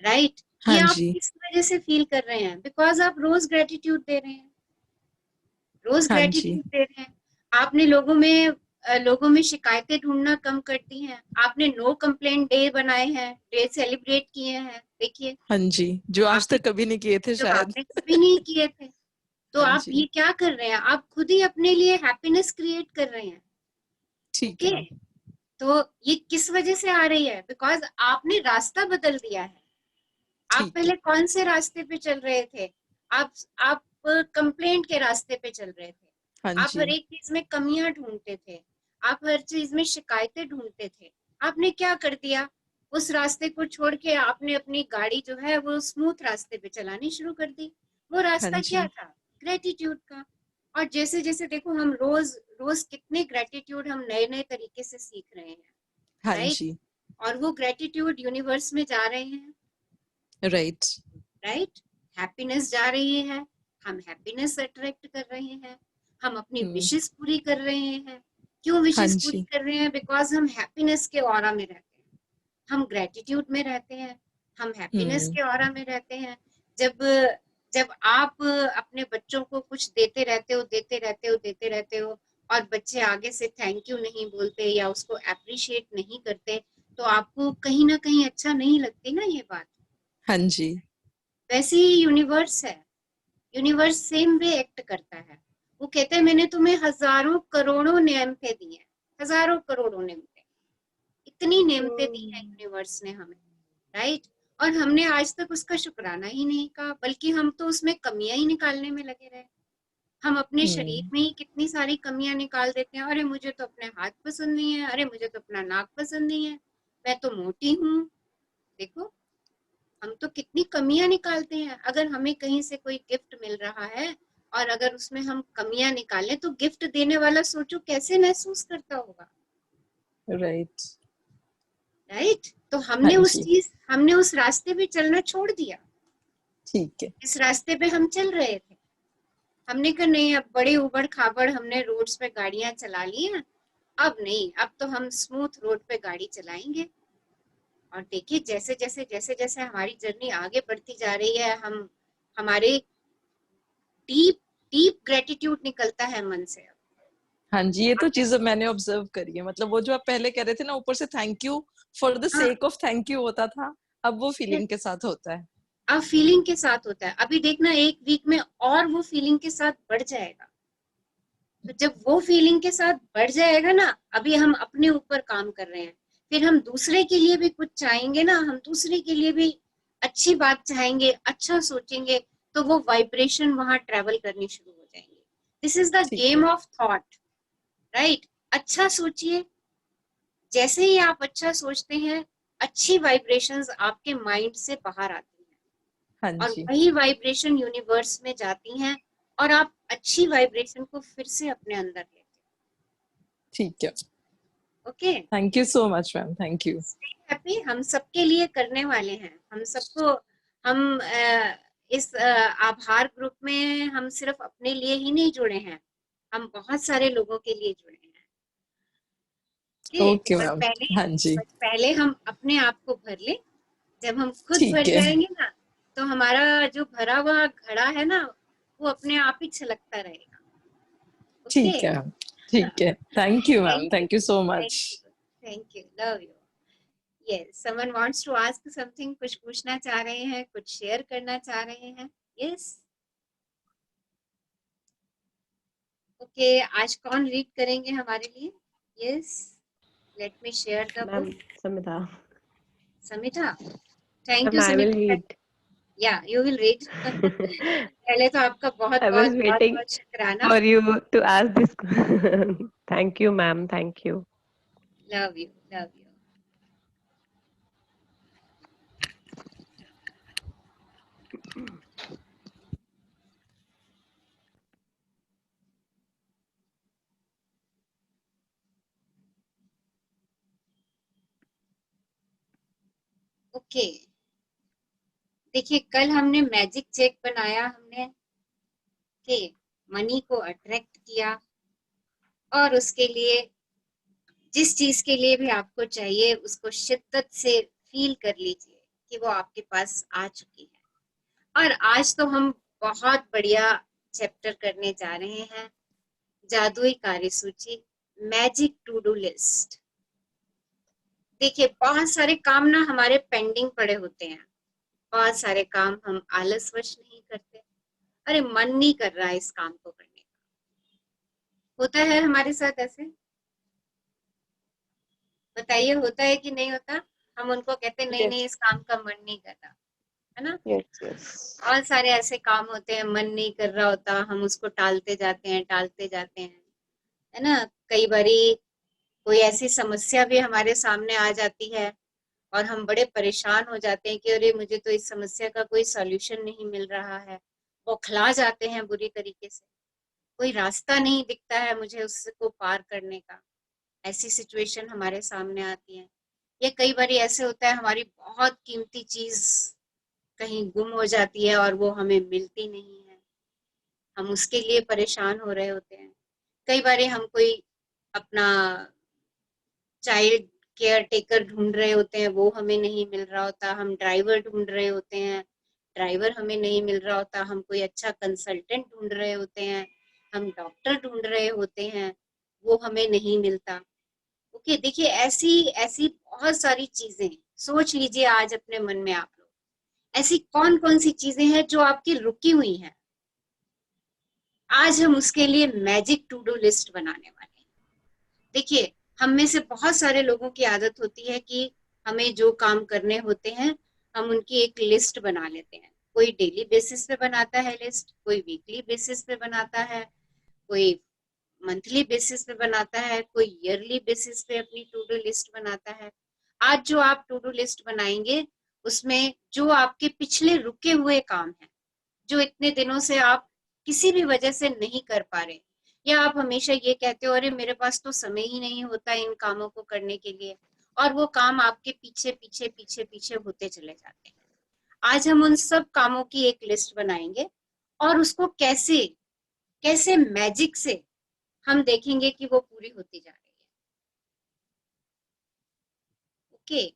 राइट? ये हाँ आप जी, किस वजह से फील कर रहे हैं? बिकॉज आप रोज ग्रेटिट्यूड दे रहे हैं, रोज हाँ जी, ग्रेटिट्यूड दे रहे हैं। आपने लोगों में शिकायतें ढूंढना कम कर दी हैं। आपने नो कंप्लेंट डे बनाए हैं, डे सेलिब्रेट किए हैं। देखिए, हाँ जी, जो आज आपने तक कभी नहीं किए थे जो शायद। आपने कभी नहीं किए थे। तो हाँ आप जी, ये क्या कर रहे हैं? आप खुद ही अपने लिए हैप्पीनेस क्रिएट कर रहे हैं। ठीक ओके, है, तो ये किस वजह से आ रही है? बिकॉज आपने रास्ता बदल दिया है। आप ठीक है, पहले कौन से रास्ते पे चल रहे थे? आप आप कंप्लेंट के रास्ते पे चल रहे थे। हाँ आप हर जी, एक चीज में कमियां ढूंढते थे, आप हर चीज में शिकायतें ढूंढते थे। आपने क्या कर दिया? उस रास्ते को छोड़ के आपने अपनी गाड़ी जो है वो स्मूथ रास्ते पे चलानी शुरू कर दी। वो हाँ रास्ता क्या जी, था? ग्रेटिट्यूड का। और जैसे जैसे देखो, हम रोज रोज कितने ग्रेटिट्यूड हम नए नए तरीके से सीख रहे हैं, हाँ राइट? जी, और वो ग्रेटिट्यूड यूनिवर्स में जा रहे हैं, राइट, राइट? हैप्पीनेस जा रही है, हम हैप्पीनेस अट्रैक्ट कर रहे हैं, हम अपनी हम्म, विशेस पूरी कर रहे हैं। क्यों हाँ विशेस पूरी जी, कर रहे हैं? बिकॉज हम हैप्पीनेस के ऑरा में रहते हैं, हम ग्रेटिट्यूड में रहते हैं, हम हैप्पीनेस हम्म, के ऑरा में रहते हैं। जब जब आप अपने बच्चों को कुछ देते रहते हो, देते रहते हो, और बच्चे आगे से थैंक यू नहीं बोलते या उसको अप्रिशिएट नहीं करते, तो आपको कहीं ना कहीं अच्छा नहीं लगती ना ये बात। हाँ जी, वैसे ही यूनिवर्स है, यूनिवर्स सेम वे एक्ट करता है। वो कहते हैं मैंने तुम्हें हजारों करोड़ों नेमतें दी हैं, हजारों करोड़ों नेमतें, इतनी नेमतें दी हैं यूनिवर्स ने हमें, राइट? और हमने आज तक उसका शुक्राना ही नहीं कहा, बल्कि हम तो उसमें कमियां ही निकालने में लगे रहे। हम अपने शरीर हम्म, में ही कितनी सारी कमियां निकाल देते हैं। अरे मुझे तो अपने हाथ पसंद नहीं है, अरे मुझे तो अपना नाक पसंद नहीं है, मैं तो मोटी हूँ। देखो, हम तो कितनी कमियां निकालते हैं। अगर हमें कहीं से कोई गिफ्ट मिल रहा है और अगर उसमें हम कमियां निकालें, तो गिफ्ट देने वाला सोचो कैसे महसूस करता होगा, राइट, राइट? तो हाँ जी, हमने उस रास्ते पे चलना छोड़ दिया। ठीक है, इस रास्ते पे हम चल रहे थे, हमने कहा नहीं, अब बड़े उबड़ खाबड़ हमने रोड्स पे गाड़ियां चला ली हैं, अब नहीं, अब तो हम स्मूथ रोड पे गाड़ी चलाएंगे। और देखिए, जैसे जैसे हमारी जर्नी आगे बढ़ती जा रही है, हम हमारे डीप डीप ग्रेटिट्यूड निकलता है मन से। हाँ जी, ये तो चीज मैंने ऑब्जर्व करी है। मतलब वो जो आप पहले कह रहे थे ना, ऊपर से थैंक यू फॉर द हाँ, सेक ऑफ थैंक यू होता था, अब वो फीलिंग के साथ होता है। अब फीलिंग के साथ होता है। अभी देखना एक वीक में और वो फीलिंग के साथ बढ़ जाएगा। तो जब वो फीलिंग के साथ बढ़ जाएगा ना, अभी हम अपने ऊपर काम कर रहे हैं, फिर हम दूसरे के लिए भी कुछ चाहेंगे ना, हम दूसरे के लिए भी अच्छी बात चाहेंगे, अच्छा सोचेंगे, तो वो वाइब्रेशन वहां ट्रेवल करनी शुरू हो जाएंगे। दिस इज द ठीक गेम है। Of thought, right? अच्छा सोचिए, जैसे ही आप अच्छा सोचते हैं, अच्छी वाइब्रेशंस आपके माइंड से बाहर आती हैं, हाँ और जी, वही वाइब्रेशन यूनिवर्स में जाती हैं, और आप अच्छी वाइब्रेशन को फिर से अपने अंदर लेते ठीक है। हैं। Okay, thank you so much ma'am, thank you. Happy हम सबके लिए करने वाले हैं। हम सबको, हम इस आभार ग्रुप में हम सिर्फ अपने लिए ही नहीं जुड़े हैं, हम बहुत सारे लोगों के लिए जुड़े हैं। ओके पर मैम। पहले हाँ जी, पर पहले हम अपने आप को भर ले। जब हम खुद भर ठीक है, जाएंगे ना, तो हमारा जो भरा हुआ घड़ा है ना, वो अपने आप ही छलकता रहेगा। ओके, ठीक है, ठीक है। Thank you ma'am, thank you, thank you so thank much. You, thank you, love you. Yes, someone wants to ask something, कुछ पूछना चाह रहे हैं, कुछ शेयर करना चाह रहे हैं? यस, ओके, आज कौन रीड करेंगे हमारे लिए? Yes, let me share the ma'am book. Samita. Samita, thank ma'am you I will Samita. Read. या यू विल रीड। पहले तो आपका बहुत I बहुत was बहुत waiting बहुत शुक्राना। for you to ask this. Thank you, ma'am. Thank you. Love you, love you. Okay, देखिए कल हमने मैजिक चेक बनाया, हमने के मनी को अट्रैक्ट किया, और उसके लिए जिस चीज के लिए भी आपको चाहिए, उसको शिद्दत से फील कर लीजिए कि वो आपके पास आ चुकी है। और आज तो हम बहुत बढ़िया चैप्टर करने जा रहे हैं, जादुई कार्यसूची, मैजिक टू डू लिस्ट। देखिए बहुत सारे काम ना हमारे पेंडिंग पड़े होते हैं, बहुत सारे काम हम आलसवश नहीं करते, अरे मन नहीं कर रहा है इस काम को करने का। होता है हमारे साथ ऐसे? बताइए, होता है कि नहीं होता? हम उनको कहते हैं नहीं नहीं, Yes. इस काम का मन नहीं कर रहा, है ना? Yes. Yes. बहुत सारे ऐसे काम होते हैं, मन नहीं कर रहा होता, हम उसको टालते जाते हैं, टालते जाते हैं, है ना? कई बारी कोई ऐसी समस्या भी हमारे सामने आ जाती है, और हम बड़े परेशान हो जाते हैं कि अरे मुझे तो इस समस्या का कोई सॉल्यूशन नहीं मिल रहा है। बौखला जाते हैं बुरी तरीके से, कोई रास्ता नहीं दिखता है मुझे उसको पार करने का। ऐसी सिचुएशन हमारे सामने आती है। या कई बार ऐसे होता है, हमारी बहुत कीमती चीज कहीं गुम हो जाती है और वो हमें मिलती नहीं है, हम उसके लिए परेशान हो रहे होते हैं। कई बार हम कोई अपना चाइल्ड केयर टेकर ढूंढ रहे होते हैं, वो हमें नहीं मिल रहा होता। हम ड्राइवर ढूंढ रहे होते हैं, ड्राइवर हमें नहीं मिल रहा होता। हम कोई अच्छा कंसल्टेंट ढूंढ रहे होते हैं, हम डॉक्टर ढूंढ रहे होते हैं, वो हमें नहीं मिलता। ओके, देखिए ऐसी ऐसी बहुत सारी चीजें सोच लीजिए आज अपने मन में आप लोग, ऐसी कौन कौन सी चीजें हैं जो आपकी रुकी हुई हैं। आज हम उसके लिए मैजिक टू डू लिस्ट बनाने वाले हैं। देखिए हम में से बहुत सारे लोगों की आदत होती है कि हमें जो काम करने होते हैं, हम उनकी एक लिस्ट बना लेते हैं। कोई डेली बेसिस पे बनाता है लिस्ट, कोई वीकली बेसिस पे बनाता है, कोई मंथली बेसिस पे बनाता है, कोई ईयरली बेसिस पे अपनी टू डू लिस्ट बनाता है। आज जो आप टू डू लिस्ट बनाएंगे, उसमें जो आपके पिछले रुके हुए काम हैं, जो इतने दिनों से आप किसी भी वजह से नहीं कर पा रहे, या आप हमेशा ये कहते हो अरे मेरे पास तो समय ही नहीं होता इन कामों को करने के लिए, और वो काम आपके पीछे पीछे पीछे पीछे होते चले जाते हैं। आज हम उन सब कामों की एक लिस्ट बनाएंगे, और उसको कैसे कैसे मैजिक से हम देखेंगे कि वो पूरी होती जा रही है। Okay,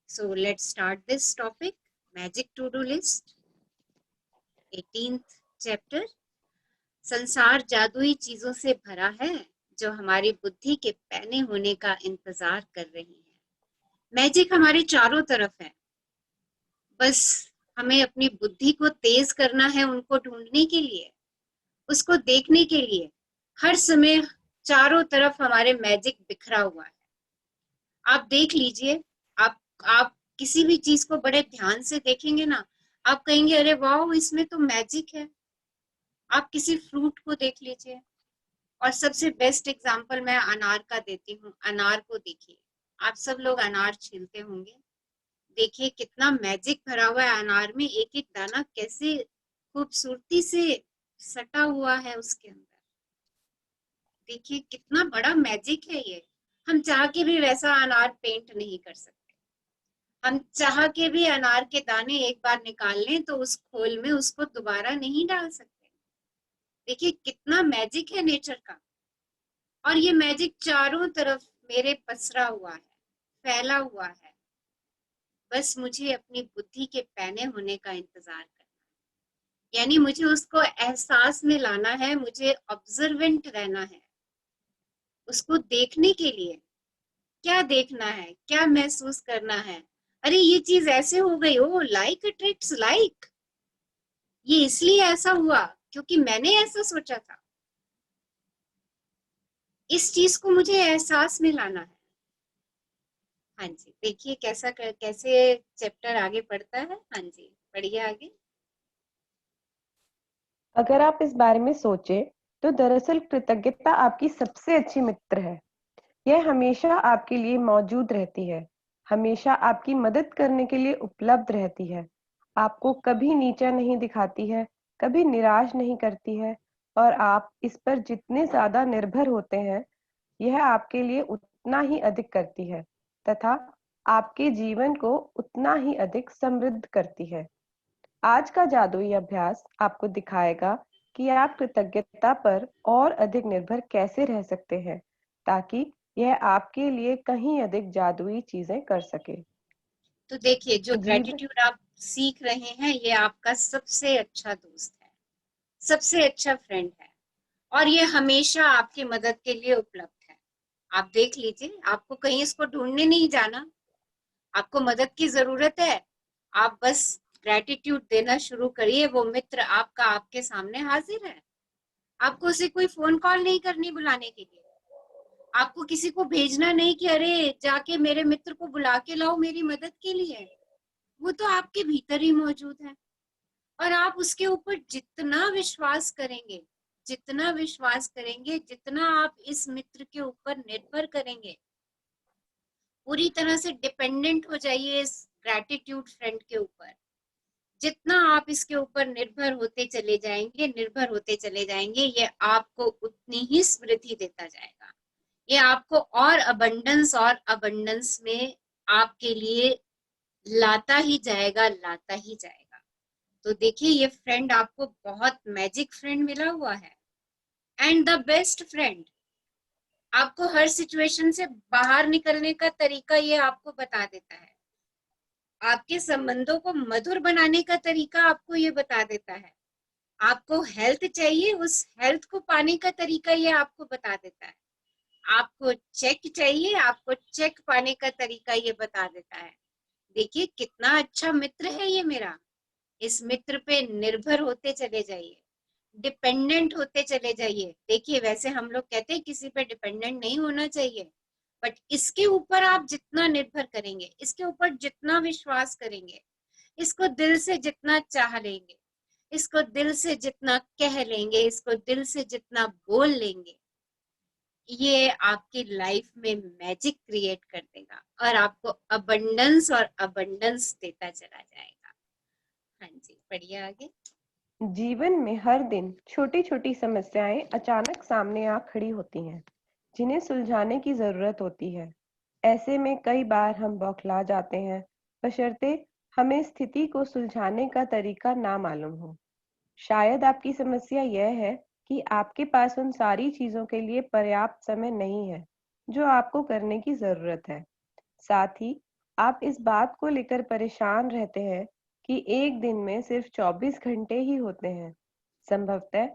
so let's start this topic, magic to do list, 18th chapter. संसार जादुई चीजों से भरा है जो हमारी बुद्धि के पैने होने का इंतजार कर रही है। मैजिक हमारे चारों तरफ है, बस हमें अपनी बुद्धि को तेज करना है उनको ढूंढने के लिए, उसको देखने के लिए। हर समय चारों तरफ हमारे मैजिक बिखरा हुआ है। आप देख लीजिए, आप किसी भी चीज को बड़े ध्यान से देखेंगे ना, आप कहेंगे अरे वाह इसमें तो मैजिक है। आप किसी फ्रूट को देख लीजिए, और सबसे बेस्ट एग्जांपल मैं अनार का देती हूँ। अनार को देखिए, आप सब लोग अनार छीलते होंगे, देखिए कितना मैजिक भरा हुआ है अनार में, एक एक दाना कैसे खूबसूरती से सटा हुआ है उसके अंदर। देखिए कितना बड़ा मैजिक है ये। हम चाह के भी वैसा अनार पेंट नहीं कर सकते। हम चाह के भी अनार के दाने एक बार निकाल लें तो उस खोल में उसको दोबारा नहीं डाल सकते। देखिए कितना मैजिक है नेचर का, और ये मैजिक चारों तरफ मेरे पसरा हुआ है, फैला हुआ है। बस मुझे अपनी बुद्धि के पैने होने का इंतजार करना है, यानी मुझे उसको एहसास में लाना है, मुझे ऑब्जर्वेंट रहना है, उसको देखने के लिए। क्या देखना है, क्या महसूस करना है? अरे ये चीज ऐसे हो गई, ओ लाइक अट्रैक्ट्स लाइक, ये इसलिए ऐसा हुआ क्योंकि मैंने ऐसा सोचा था। इस चीज को मुझे एहसास में लाना है। हाँ जी, देखिए कैसे चैप्टर आगे बढ़ता है। हाँ जी, बढ़िए आगे। अगर आप इस बारे में सोचे तो दरअसल कृतज्ञता आपकी सबसे अच्छी मित्र है। यह हमेशा आपके लिए मौजूद रहती है, हमेशा आपकी मदद करने के लिए उपलब्ध रहती है, आपको कभी नीचा नहीं दिखाती है, कभी निराश नहीं करती है, और आप इस पर जितने ज्यादा निर्भर होते हैं, यह आपके लिए उतना ही अधिक करती है तथा आपके जीवन को उतना ही अधिक समृद्ध करती है। आज का जादुई अभ्यास आपको दिखाएगा कि आप कृतज्ञता पर और अधिक निर्भर कैसे रह सकते हैं, ताकि यह आपके लिए कहीं अधिक जादुई चीजें कर सके। तो देखिए, जो जीवन ग्रेटिट्यूड आप सीख रहे हैं ये आपका सबसे अच्छा दोस्त है, सबसे अच्छा फ्रेंड है, और ये हमेशा आपकी मदद के लिए उपलब्ध है। आप देख लीजिए, आपको कहीं इसको ढूंढने नहीं जाना। आपको मदद की जरूरत है, आप बस ग्रेटिट्यूड देना शुरू करिए, वो मित्र आपका आपके सामने हाजिर है। आपको उसे कोई फोन कॉल नहीं करनी बुलाने के लिए, आपको किसी को भेजना नहीं कि अरे जाके मेरे मित्र को बुला के लाओ मेरी मदद के लिए। वो तो आपके भीतर ही मौजूद है, और आप उसके ऊपर जितना विश्वास करेंगे, जितना विश्वास करेंगे, जितना आप इस मित्र के ऊपर निर्भर करेंगे, पूरी तरह से डिपेंडेंट हो जाइए इस ग्रैटिट्यूड फ्रेंड के ऊपर। जितना आप इसके ऊपर निर्भर होते चले जाएंगे, निर्भर होते चले जाएंगे, ये आपको उतनी ही समृद्धि देता जाएगा। ये आपको और अबंडेंस में आपके लिए लाता ही जाएगा, लाता ही जाएगा। तो देखिए, ये फ्रेंड आपको बहुत मैजिक फ्रेंड मिला हुआ है, एंड द बेस्ट फ्रेंड। आपको हर सिचुएशन से बाहर निकलने का तरीका ये आपको बता देता है, आपके संबंधों को मधुर बनाने का तरीका आपको ये बता देता है, आपको हेल्थ चाहिए, उस हेल्थ को पाने का तरीका ये आपको बता देता है, आपको चेक चाहिए, आपको चेक पाने का तरीका ये बता देता है। देखिए कितना अच्छा मित्र है ये मेरा। इस मित्र पे निर्भर होते चले जाइए, डिपेंडेंट होते चले जाइए। देखिए, वैसे हम लोग कहते हैं किसी पे डिपेंडेंट नहीं होना चाहिए, बट इसके ऊपर आप जितना निर्भर करेंगे, इसके ऊपर जितना विश्वास करेंगे, इसको दिल से जितना चाह लेंगे, इसको दिल से जितना कह लेंगे, इसको दिल से जितना बोल लेंगे, ये आपकी लाइफ में मैजिक क्रिएट कर देगा और आपको अबंडेंस और अबंडेंस देता चला जाएगा। हाँ जी, बढ़िया आगे। जीवन में हर दिन छोटी छोटी समस्याएं अचानक सामने आ खड़ी होती हैं, जिन्हें सुलझाने की जरूरत होती है। ऐसे में कई बार हम बौखला जाते हैं, बशर्ते हमें स्थिति को सुलझाने का तरीका ना मालूम हो। शायद आपकी समस्या यह है कि आपके पास उन सारी चीजों के लिए पर्याप्त समय नहीं है जो आपको करने की जरूरत है। साथ ही आप इस बात को लेकर परेशान रहते हैं कि एक दिन में सिर्फ 24 घंटे ही होते हैं। संभवतः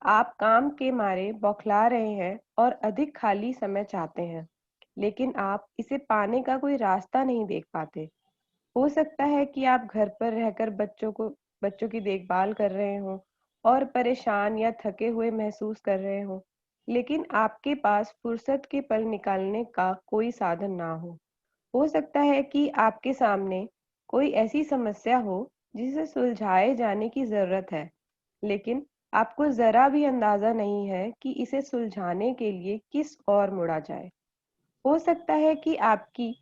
आप काम के मारे बौखला रहे हैं और अधिक खाली समय चाहते हैं, लेकिन आप इसे पाने का कोई रास्ता नहीं देख पाते। हो सकता है कि आप घर पर रहकर बच्चों की देखभाल कर रहे हों और परेशान या थके हुए महसूस कर रहे हों, लेकिन आपके पास फुर्सत के पल निकालने का कोई साधन ना हो। हो सकता है कि आपके सामने कोई ऐसी समस्या हो जिसे सुलझाए जाने की ज़रूरत है, लेकिन आपको ज़रा भी अंदाज़ा नहीं है कि इसे सुलझाने के लिए किस ओर मुड़ा जाए। हो सकता है कि आपकी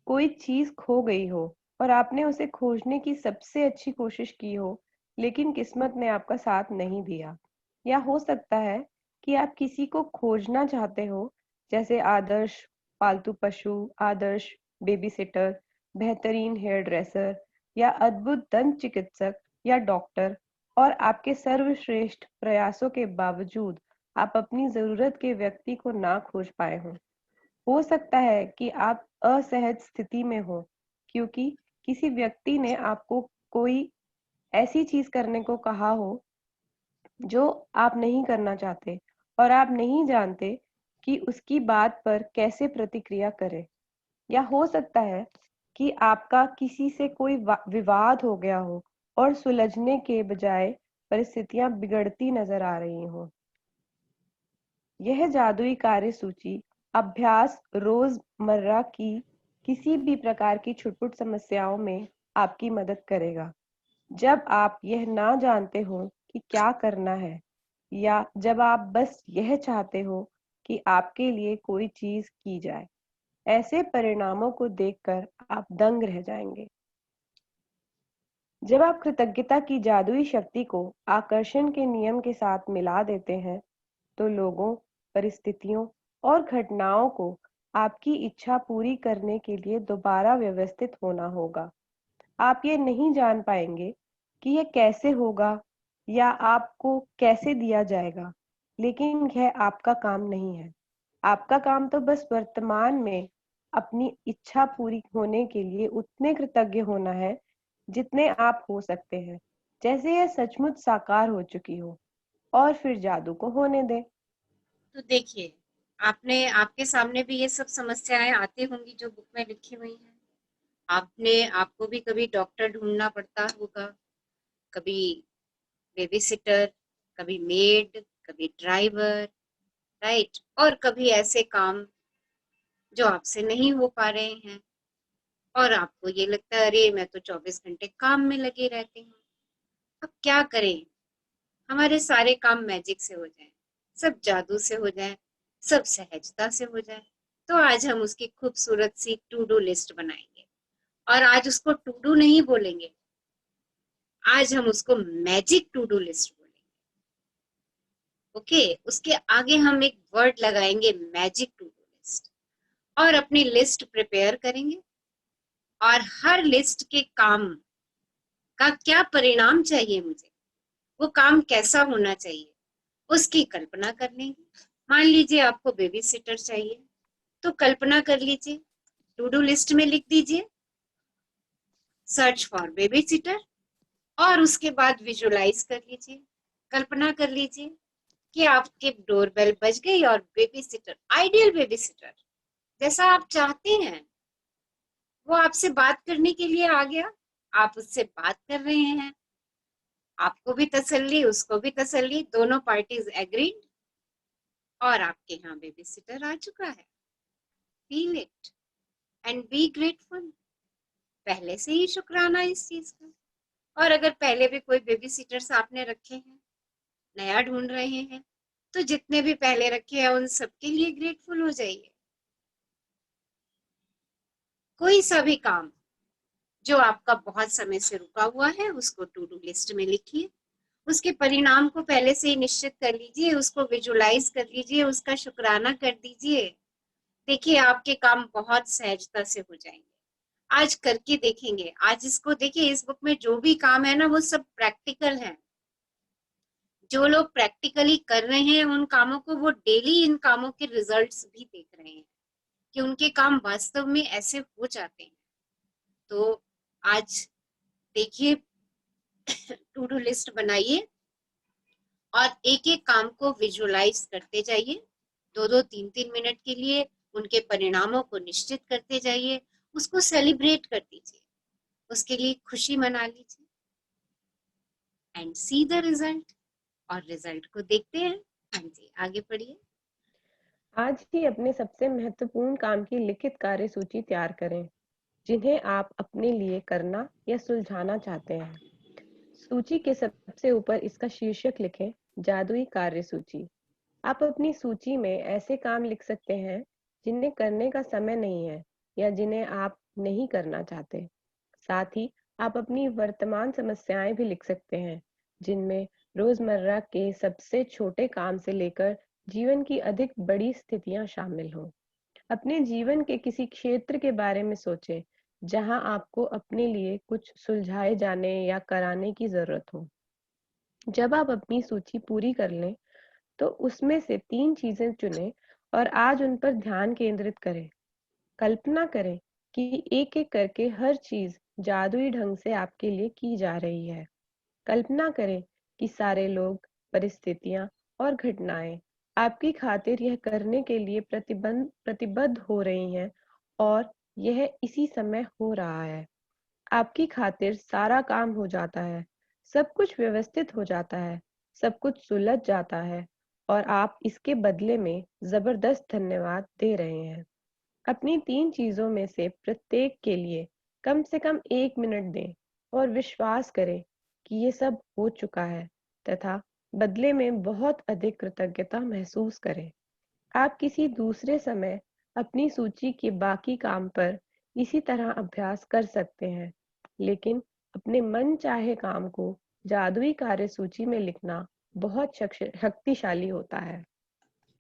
कोई चीज़ खो गई हो और आपने उसे खोजने की सबसे अच्छी कोशिश की हो, लेकिन किस्मत ने आपका साथ नहीं दिया। या हो सकता है कि आप किसी को खोजना चाहते हो, जैसे आदर्श पालतू पशु, आदर्श बेबीसिटर, बेहतरीन हेयर ड्रेसर या अद्भुत दंत चिकित्सक या डॉक्टर, और आपके सर्वश्रेष्ठ प्रयासों के बावजूद आप अपनी ज़रूरत के व्यक्ति को ना खोज पाए हों। हो सकता है कि आप असहज स्थिति में हो क्योंकि किसी व्यक्ति ने आपको कोई ऐसी चीज करने को कहा हो जो आप नहीं करना चाहते, और आप नहीं जानते कि उसकी बात पर कैसे प्रतिक्रिया करें। या हो सकता है कि आपका किसी से कोई विवाद हो गया हो और सुलझने के बजाय परिस्थितियां बिगड़ती नजर आ रही हो। यह जादुई कार्य सूची अभ्यास रोजमर्रा की किसी भी प्रकार की छुटपुट समस्याओं में आपकी मदद करेगा। जब आप यह ना जानते हो कि क्या करना है, या जब आप बस यह चाहते हो कि आपके लिए कोई चीज की जाए, ऐसे परिणामों को देखकर आप दंग रह जाएंगे। जब आप कृतज्ञता की जादुई शक्ति को आकर्षण के नियम के साथ मिला देते हैं, तो लोगों, परिस्थितियों और घटनाओं को आपकी इच्छा पूरी करने के लिए दोबारा व्यवस्थित होना होगा। आप ये नहीं जान पाएंगे कि यह कैसे होगा या आपको कैसे दिया जाएगा, लेकिन यह आपका काम नहीं है। आपका काम तो बस वर्तमान में अपनी इच्छा पूरी होने के लिए उतने कृतज्ञ होना है जितने आप हो सकते हैं, जैसे यह सचमुच साकार हो चुकी हो, और फिर जादू को होने दें। तो देखिए, आपने आपके सामने भी ये सब समस्याएं आती होंगी जो बुक में लिखी हुई हैं। आपको भी कभी डॉक्टर ढूंढना पड़ता होगा, कभी बेबीसिटर, कभी मेड, कभी ड्राइवर, राइट, और कभी ऐसे काम जो आपसे नहीं हो पा रहे हैं और आपको ये लगता है अरे मैं तो 24 घंटे काम में लगी रहती हूँ। अब क्या करें, हमारे सारे काम मैजिक से हो जाए, सब जादू से हो जाए, सब सहजता से हो जाए। तो आज हम उसकी खूबसूरत सी टू डू लिस्ट बनाएंगे, और आज उसको टू डू नहीं बोलेंगे, आज हम उसको मैजिक टू डू लिस्ट बोलेंगे। ओके, उसके आगे हम एक वर्ड लगाएंगे, मैजिक टू डू लिस्ट, और अपनी लिस्ट प्रिपेयर करेंगे, और हर लिस्ट के काम का क्या परिणाम चाहिए मुझे, वो काम कैसा होना चाहिए, उसकी कल्पना कर लेंगे। मान लीजिए आपको बेबी सिटर चाहिए, तो कल्पना कर लीजिए, टू डू लिस्ट में लिख दीजिए सर्च फॉर बेबी सिटर, और उसके बाद विजुलाइज कर लीजिए, कल्पना कर लीजिए कि आपके डोरबेल बज गई और baby sitter, ideal baby sitter जैसा आप चाहते हैं, वो आपसे बात करने के लिए आ गया। आप उससे बात कर रहे हैं, आपको भी तसल्ली, उसको भी तसल्ली, दोनों पार्टीज एग्रीड, और आपके यहाँ बेबी सिटर आ चुका है। Feel it and be grateful. पहले से ही शुक्राना इस चीज का। और अगर पहले भी कोई बेबी सिटर्स आपने रखे हैं, नया ढूंढ रहे हैं, तो जितने भी पहले रखे हैं उन सबके लिए ग्रेटफुल हो जाइए। कोई सा भी काम जो आपका बहुत समय से रुका हुआ है, उसको टू डू लिस्ट में लिखिए, उसके परिणाम को पहले से ही निश्चित कर लीजिए, उसको विजुलाइज कर लीजिए, उसका शुक्राना कर दीजिए। देखिए आपके काम बहुत सहजता से हो जाएंगे। आज करके देखेंगे, आज इसको देखिए, इस बुक में जो भी काम है ना वो सब प्रैक्टिकल है। जो लोग प्रैक्टिकली कर रहे हैं उन कामों को, वो डेली इन कामों के रिजल्ट्स भी देख रहे हैं कि उनके काम वास्तव में ऐसे हो जाते हैं। तो आज देखिए, टू डू लिस्ट बनाइए और एक एक काम को विजुअलाइज करते जाइए, 2-2, 3-3 मिनट के लिए उनके परिणामों को निश्चित करते जाइए, उसको सेलिब्रेट कर दीजिए, उसके लिए खुशी मना लीजिए एंड सी द रिजल्ट। और रिजल्ट को देखते हैं। हाँ जी, आगे पढ़िए। आज ही अपने सबसे महत्वपूर्ण काम की लिखित कार्य सूची तैयार करें जिन्हें आप अपने लिए करना या सुलझाना चाहते हैं। सूची के सबसे ऊपर इसका शीर्षक लिखें, जादुई कार्य सूची। आप अपनी सूची में ऐसे काम लिख सकते हैं जिन्हें करने का समय नहीं है या जिन्हें आप नहीं करना चाहते। साथ ही आप अपनी वर्तमान समस्याएं भी लिख सकते हैं जिनमें रोजमर्रा के सबसे छोटे काम से लेकर जीवन की अधिक बड़ी स्थितियां शामिल हों। अपने जीवन के किसी क्षेत्र के बारे में सोचें जहां आपको अपने लिए कुछ सुलझाए जाने या कराने की जरूरत हो। जब आप अपनी सूची पूरी कर लें तो उसमें से 3 चीजें चुनें और आज उन पर ध्यान केंद्रित करें। कल्पना करें कि एक-एक करके हर चीज जादुई ढंग से आपके लिए की जा रही है। कल्पना करें कि सारे लोग, परिस्थितियां और घटनाएं आपकी खातिर यह करने के लिए प्रतिबद्ध हो रही हैं और यह इसी समय हो रहा है। आपकी खातिर सारा काम हो जाता है, सब कुछ व्यवस्थित हो जाता है, सब कुछ सुलझ जाता है और आप इसके बदले में जबरदस्त धन्यवाद दे रहे हैं। अपनी 3 चीजों में से प्रत्येक के लिए कम से कम 1 मिनट दें और विश्वास करें कि ये सब हो चुका है तथा बदले में बहुत अधिक कृतज्ञता महसूस करें। आप किसी दूसरे समय अपनी सूची के बाकी काम पर इसी तरह अभ्यास कर सकते हैं, लेकिन अपने मन चाहे काम को जादुई कार्य सूची में लिखना बहुत शक्तिशाली होता है।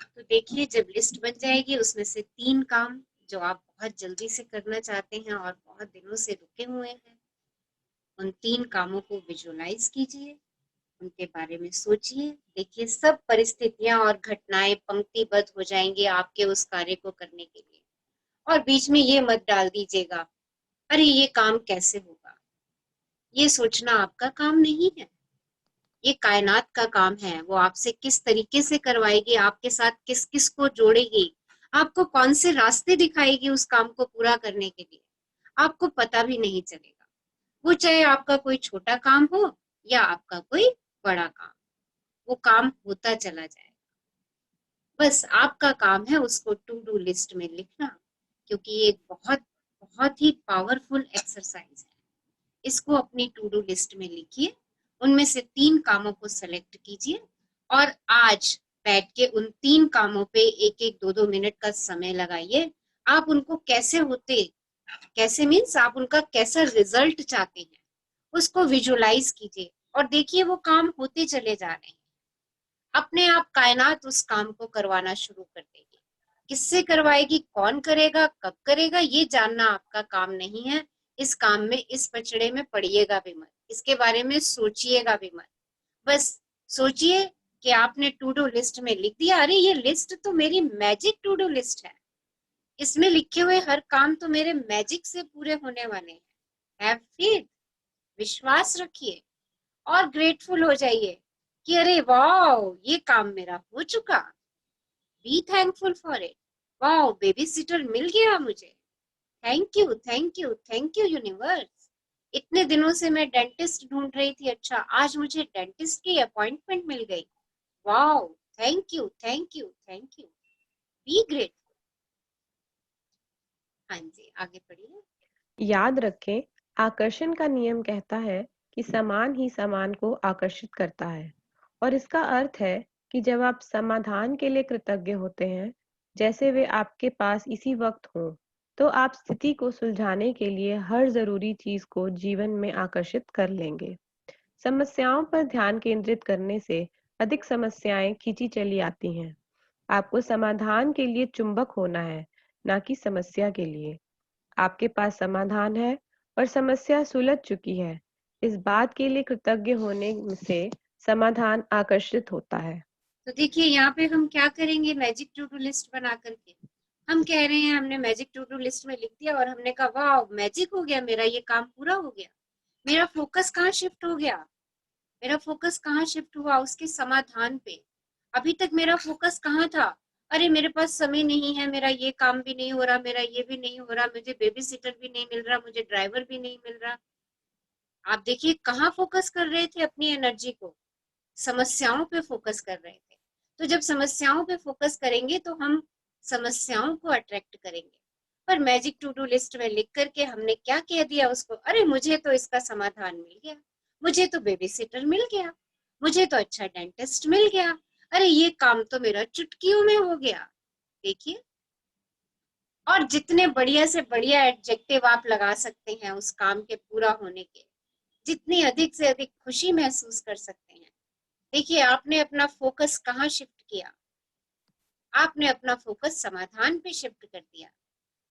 तो देखिए, जब लिस्ट बन जाएगी उसमें से 3 काम जो आप बहुत जल्दी से करना चाहते हैं और बहुत दिनों से रुके हुए हैं, उन 3 कामों को विजुअलाइज कीजिए, उनके बारे में सोचिए। देखिए, सब परिस्थितियां और घटनाएं पंक्तिबद्ध हो जाएंगी आपके उस कार्य को करने के लिए। और बीच में ये मत डाल दीजिएगा, अरे ये काम कैसे होगा। ये सोचना आपका काम नहीं है, ये कायनात का काम है। वो आपसे किस तरीके से करवाएगी, आपके साथ किस किस को जोड़ेगी, आपको कौन से रास्ते दिखाएगी उस काम को पूरा करने के लिए, आपको पता भी नहीं चलेगा। वो चाहे आपका कोई छोटा काम हो या आपका कोई बड़ा काम, वो काम होता चला जाएगा। बस आपका काम है उसको टू डू लिस्ट में लिखना, क्योंकि ये एक बहुत बहुत ही पावरफुल एक्सरसाइज है। इसको अपनी टू डू लिस्ट में लिखिए, उनमें से 3 कामों को सेलेक्ट कीजिए और आज बैठ के उन 3 कामों पे 1-1, 2-2 मिनट का समय लगाइए। आप उनको कैसे मीन्स आप उनका कैसा रिजल्ट चाहते हैं उसको विजुअलाइज कीजिए और देखिए वो काम होते चले जा रहे हैं। अपने आप कायनात उस काम को करवाना शुरू कर देगी। किससे करवाएगी, कौन करेगा, कब करेगा, ये जानना आपका काम नहीं है। इस काम में, इस पचड़े में पड़िएगा भी मत, इसके बारे में सोचिएगा भी मत। बस सोचिए कि आपने टू डू लिस्ट में लिख दिया, अरे ये लिस्ट तो मेरी मैजिक टू डू लिस्ट है, इसमें लिखे हुए हर काम तो मेरे मैजिक से पूरे होने वाले हैं। हैव फेथ, विश्वास रखिए और ग्रेटफुल हो जाइए कि अरे वाह ये काम मेरा हो चुका। Be thankful for it. वाह, बेबी सिटर मिल गया मुझे। Thank you thank you thank you universe. इतने दिनों से मैं डेंटिस्ट ढूंढ रही थी, अच्छा आज मुझे डेंटिस्ट की अपॉइंटमेंट मिल गई। वाह, thank you thank you thank you. Be grateful. हाँ जी, आगे पढ़िए। याद रखें, आकर्षण का नियम कहता है कि समान ही समान को आकर्षित करता है और इसका अर्थ है कि जब आप समाधान के लिए कृतज्ञ होते हैं, जैसे वे आपके पास इसी वक्त हों, तो आप स्थिति को सुलझाने के लिए हर जरूरी चीज को जीवन में आकर्षित कर लेंगे। समस्याओं पर ध्यान केंद्रित करने से अधिक समस्याएं खींची चली आती हैं। आपको समाधान के लिए चुंबक होना है, ना कि समस्या के लिए। आपके पास समाधान है और समस्या सुलझ चुकी है। इस बात के लिए कृतज्ञ होने से समाधान आकर्षित होता है। तो देखिए, यहाँ पे हम क्या करेंगे, मैजिक टू डू लिस्ट बना करके हम कह रहे हैं हमने मैजिक टू डू लिस्ट में लिख दिया और हमने कहा वाह मैजिक हो गया, मेरा ये काम पूरा हो गया। मेरा फोकस कहाँ शिफ्ट हो गया, मेरा फोकस कहाँ शिफ्ट हुआ? उसके समाधान पे। अभी तक मेरा फोकस कहाँ था? अरे मेरे पास समय नहीं है, मेरा ये काम भी नहीं हो रहा, मेरा ये भी नहीं हो रहा, मुझे बेबी सिटर भी नहीं मिल रहा, मुझे ड्राइवर भी नहीं मिल रहा। आप देखिए कहाँ फोकस कर रहे थे अपनी एनर्जी को? समस्याओं पे फोकस कर रहे थे। तो जब समस्याओं पे फोकस करेंगे तो हम समस्याओं को अट्रैक्ट करेंगे। पर मैजिक टू डू लिस्ट में लिख करके हमने क्या कह दिया उसको? अरे मुझे तो इसका समाधान मिल गया, मुझे तो बेबी सिटर मिल गया, मुझे तो अच्छा डेंटिस्ट मिल गया, अरे ये काम तो मेरा चुटकियों में हो गया। देखिए, और जितने बढ़िया से बढ़िया एडजेक्टिव आप लगा सकते हैं उस काम के पूरा होने के, जितनी अधिक से अधिक खुशी महसूस कर सकते हैं। देखिए, आपने अपना फोकस कहाँ शिफ्ट किया? आपने अपना फोकस समाधान पे शिफ्ट कर दिया।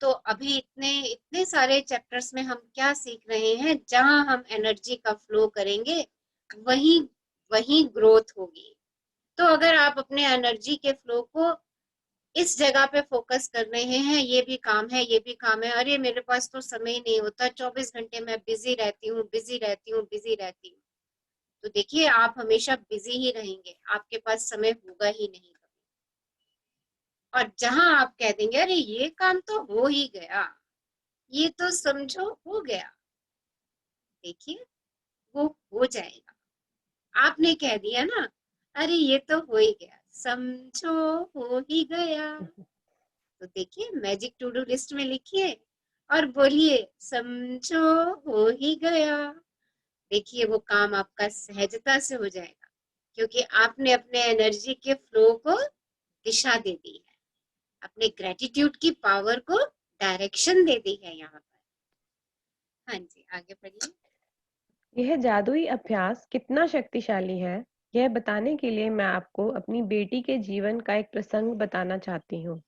तो अभी इतने इतने सारे चैप्टर्स में हम क्या सीख रहे हैं? जहां हम एनर्जी का फ्लो करेंगे वहीं वहीं ग्रोथ होगी। तो अगर आप अपने एनर्जी के फ्लो को इस जगह पे फोकस कर रहे हैं, ये भी काम है, ये भी काम है, अरे मेरे पास तो समय ही नहीं होता, 24 घंटे मैं बिजी रहती हूँ, बिजी रहती हूँ, बिजी रहती हूँ, तो देखिए आप हमेशा बिजी ही रहेंगे, आपके पास समय होगा ही नहीं कभी। और जहां आप कह देंगे अरे ये काम तो हो ही गया, ये तो समझो हो गया, देखिए वो हो जाएगा। आपने कह दिया ना, अरे ये तो हो ही गया, समझो हो ही गया, तो देखिए मैजिक टू डू लिस्ट में लिखिए और बोलिए समझो हो ही गया। देखिए वो काम आपका सहजता से हो जाएगा, क्योंकि आपने अपने एनर्जी के फ्लो को दिशा दे दी है, अपने ग्रेटिट्यूड की पावर को डायरेक्शन दे दी है यहाँ पर। हाँ जी, आगे बढ़िए। यह जादुई अभ्यास कितना शक्तिशाली है, यह बताने के लिए मैं आपको अपनी बेटी के जीवन का एक प्रसंग बताना चाहती हूँ,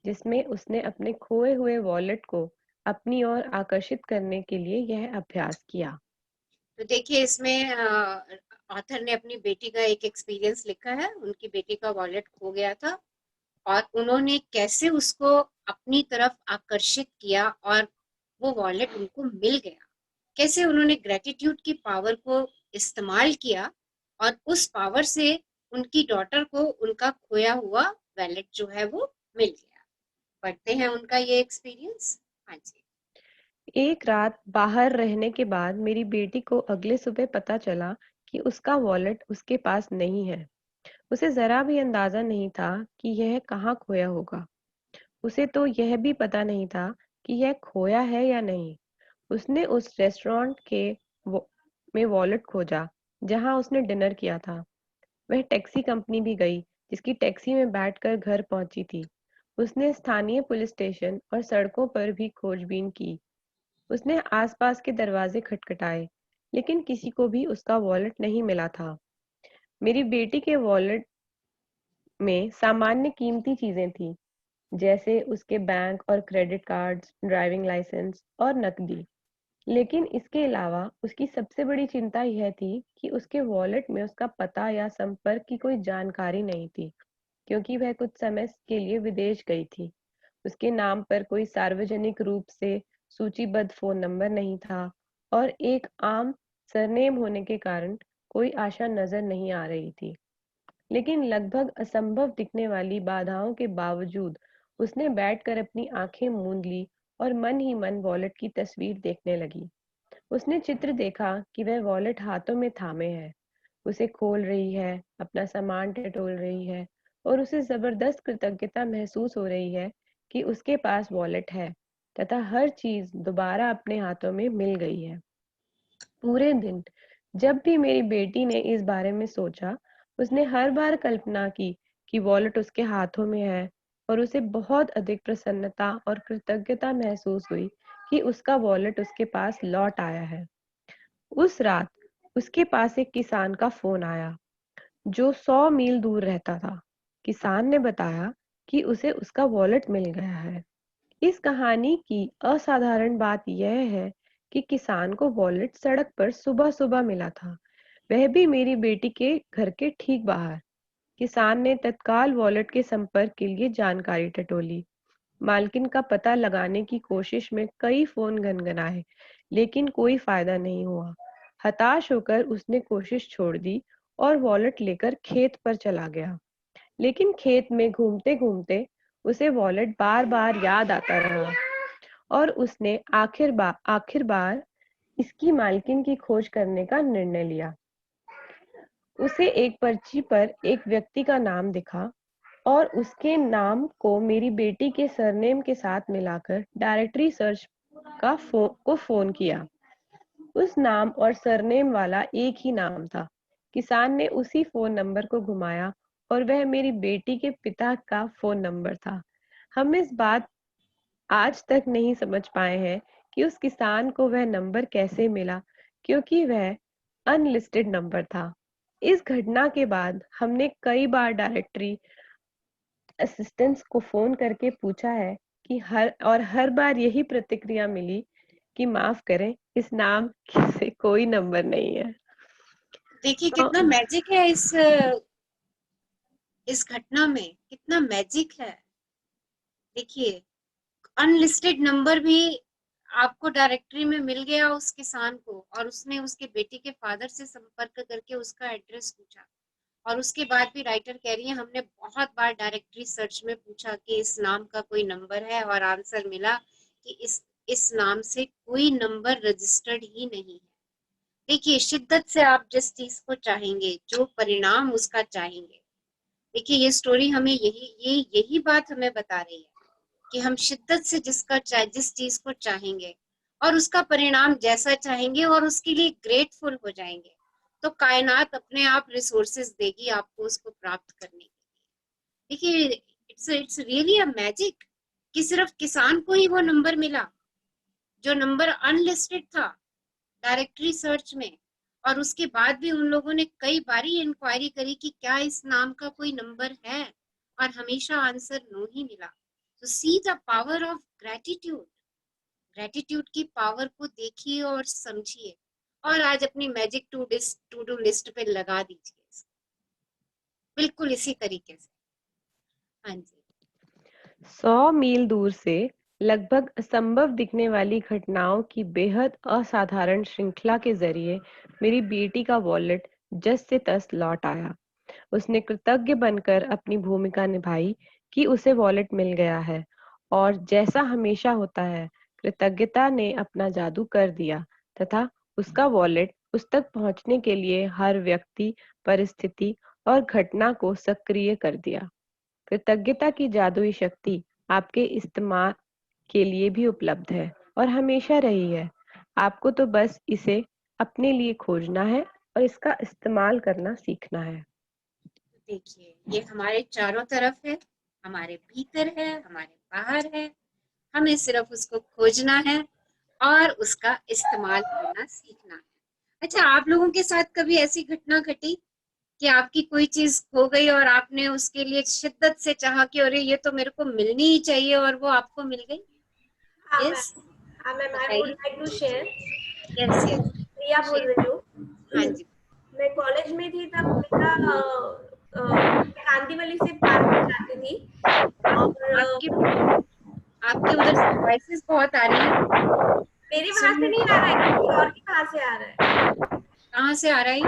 जिसमें उसने अपने खोए हुए वॉलेट को अपनी ओर आकर्षित करने के लिए यह अभ्यास किया। तो देखिए इसमें ऑथर ने अपनी बेटी का एक एक्सपीरियंस लिखा है। उनकी बेटी का वॉलेट खो गया था और उन्होंने कैसे उसको अपनी तरफ आकर्षित किया और वो वॉलेट उनको मिल गया। कैसे उन्होंने ग्रेटिट्यूड की पावर को इस्तेमाल किया और उस पावर से उनकी डॉटर को उनका खोया हुआ वॉलेट जो है वो मिल गया। पढ़ते हैं उनका ये एक्सपीरियंस। हाँ जी। एक रात बाहर रहने के बाद मेरी बेटी को अगले सुबह पता चला कि उसका वॉलेट उसके पास नहीं है। उसे जरा भी अंदाजा नहीं था कि यह कहाँ खोया होगा। उसे तो यह भी पता नहीं था कि यह खोया है या नहीं। उसने उस रेस्टोरेंट में वॉलेट खोजा जहां उसने डिनर किया था। वह टैक्सी कंपनी भी गई जिसकी टैक्सी में बैठकर घर पहुंची थी। उसने स्थानीय पुलिस स्टेशन और सड़कों पर भी खोजबीन की। उसने आसपास के दरवाजे खटखटाए, लेकिन किसी को भी उसका वॉलेट नहीं मिला था। मेरी बेटी के वॉलेट में सामान्य कीमती चीजें थीं, जैसे उसके बैंक और क्रेडिट कार्ड्स, ड्राइविंग लाइसेंस और नकदी। लेकिन इसके अलावा उसकी सबसे बड़ी चिंता यह थी कि उसके वॉलेट में उसका पता या संपर्क की कोई जानकारी नहीं थी, क्योंकि वह कुछ समय के लिए विदेश गई थी। उसके नाम पर कोई सार्वजनिक रूप से सूचीबद्ध फोन नंबर नहीं था और एक आम सरनेम होने के कारण कोई आशा नजर नहीं आ रही थी। लेकिन लगभग असंभव दिखने वाली बाधाओं के बावजूद उसने बैठकर अपनी आंखें मूंद ली और मन ही मन वॉलेट की तस्वीर देखने लगी। उसने चित्र देखा कि वह वॉलेट हाथों में थामे है, उसे खोल रही है, अपना सामान टटोल रही है और उसे जबरदस्त कृतज्ञता महसूस हो रही है कि उसके पास वॉलेट है तथा हर चीज दोबारा अपने हाथों में मिल गई है। पूरे दिन जब भी मेरी बेटी ने इस बारे में सोचा, उसने हर बार कल्पना की कि वॉलेट उसके हाथों में है और उसे बहुत अधिक प्रसन्नता और कृतज्ञता महसूस हुई कि उसका वॉलेट उसके पास लौट आया है। उस रात उसके पास एक किसान का फोन आया जो 100 मील दूर रहता था। किसान ने बताया कि उसे उसका वॉलेट मिल गया है। इस कहानी की असाधारण बात यह है कि किसान को वॉलेट सड़क पर सुबह सुबह मिला था, वह भी मेरी बेटी के घर के ठीक बाहर। किसान ने तत्काल वॉलेट के संपर्क के लिए जानकारी टटोली। मालकिन का पता लगाने की कोशिश में कई फोन गनगनाए, लेकिन कोई फायदा नहीं हुआ। हताश होकर उसने कोशिश छोड़ दी और वॉलेट लेकर खेत पर चला गया। लेकिन खेत में घूमते घूमते उसे वॉलेट बार बार याद आता रहा और उसने आखिर बार इसकी मालकिन की खोज करने का निर्णय लिया। उसे एक पर्ची पर एक व्यक्ति का नाम दिखा और उसके नाम को मेरी बेटी के सरनेम के साथ मिलाकर डायरेक्टरी सर्च को फोन किया। उस नाम और सरनेम वाला एक ही नाम था। किसान ने उसी फोन नंबर को घुमाया और वह मेरी बेटी के पिता का फोन नंबर था। हम इस बात आज तक नहीं समझ पाए हैं कि उस किसान को वह नंबर कैसे मिला, क्योंकि वह अनलिस्टेड नंबर था। इस घटना के बाद हमने कई बार डायरेक्टरी असिस्टेंट्स को फोन करके पूछा है कि हर बार यही प्रतिक्रिया मिली कि माफ करें, इस नाम से कोई नंबर नहीं है। देखिए तो कितना मैजिक है इस घटना में, कितना मैजिक है। देखिए अनलिस्टेड नंबर भी आपको डायरेक्टरी में मिल गया उस किसान को, और उसने उसके बेटी के फादर से संपर्क करके उसका एड्रेस पूछा। और उसके बाद भी राइटर कह रही है हमने बहुत बार डायरेक्टरी सर्च में पूछा कि इस नाम का कोई नंबर है, और आंसर मिला कि इस नाम से कोई नंबर रजिस्टर्ड ही नहीं है। देखिए शिद्दत से आप जिस चीज को चाहेंगे, जो परिणाम उसका चाहेंगे, देखिए ये स्टोरी हमें यही बात हमें बता रही है कि हम शिद्दत से जिस चीज को चाहेंगे और उसका परिणाम जैसा चाहेंगे और उसके लिए ग्रेटफुल हो जाएंगे, तो कायनात अपने आप रिसोर्सेज देगी आपको उसको प्राप्त करने के लिए। देखिए इट्स रियली अ मैजिक कि सिर्फ किसान को ही वो नंबर मिला, जो नंबर अनलिस्टेड था डायरेक्टरी सर्च में, और उसके बाद भी उन लोगों ने कई बारी इंक्वायरी करी कि क्या इस नाम का कोई नंबर है, और हमेशा आंसर नो ही मिला। तो see the power of gratitude, gratitude की पावर को देखिए और समझिए, और आज अपनी मैजिक टू डू लिस्ट पे लगा दीजिए इसको, बिल्कुल इसी तरीके से। हाँ जी। 100 मील दूर से लगभग असंभव दिखने वाली घटनाओं की बेहद असाधारण श्रृंखला के जरिए मेरी बेटी का वॉलेट जस से तस लौट आया। उसने कृतज्ञ बनकर अपनी भूमिका निभाई कि उसे वॉलेट मिल गया है, और जैसा हमेशा होता है, कृतज्ञता ने अपना जादू कर दिया तथा उसका वॉलेट उस तक पहुंचने के लिए हर व्यक्ति, परिस्थिति और घटना को सक्रिय कर दिया। कृतज्ञता की जादुई शक्ति आपके इस्तेमाल के लिए भी उपलब्ध है और हमेशा रही है। आपको तो बस इसे अपने लिए खोजना है और इसका इस्तेमाल करना सीखना है। देखिए ये हमारे चारों तरफ है, हमारे भीतर है, हमारे बाहर है, हमें सिर्फ उसको खोजना है और उसका इस्तेमाल करना सीखना है। अच्छा, आप लोगों के साथ कभी ऐसी घटना घटी कि आपकी कोई चीज खो गई और आपने उसके लिए शिद्दत से चाहा कि अरे ये तो मेरे को मिलनी ही चाहिए, और वो आपको मिल गई? हाँ यस, मैम, आई वुड बताइए। Like to share. Yes yes, Priya बोल रही हूँ। हाँ जी। मैं कॉलेज में थी तब मेरा कांदीवली से पार्क में जाती थी और आपके आपके उधर से वॉइसेस बहुत आ रही है, मेरे वहां से सुन नहीं आ रहा है, किसी और के वहां से आ रहा है। कहाँ से आ रहा है?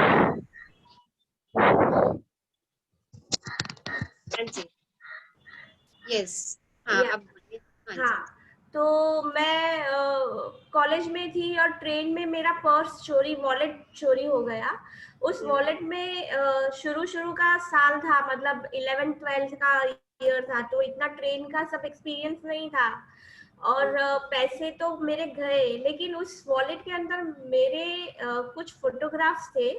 हाँ जी, यस, हाँ या अब बोलिए। हाँ जी। हाँ, तो मैं कॉलेज में थी और ट्रेन में मेरा वॉलेट चोरी हो गया। उस वॉलेट में शुरू का साल था, मतलब 11th-12th का ईयर था, तो इतना ट्रेन का सब एक्सपीरियंस नहीं था और पैसे तो मेरे गए, लेकिन उस वॉलेट के अंदर मेरे कुछ फोटोग्राफ्स थे,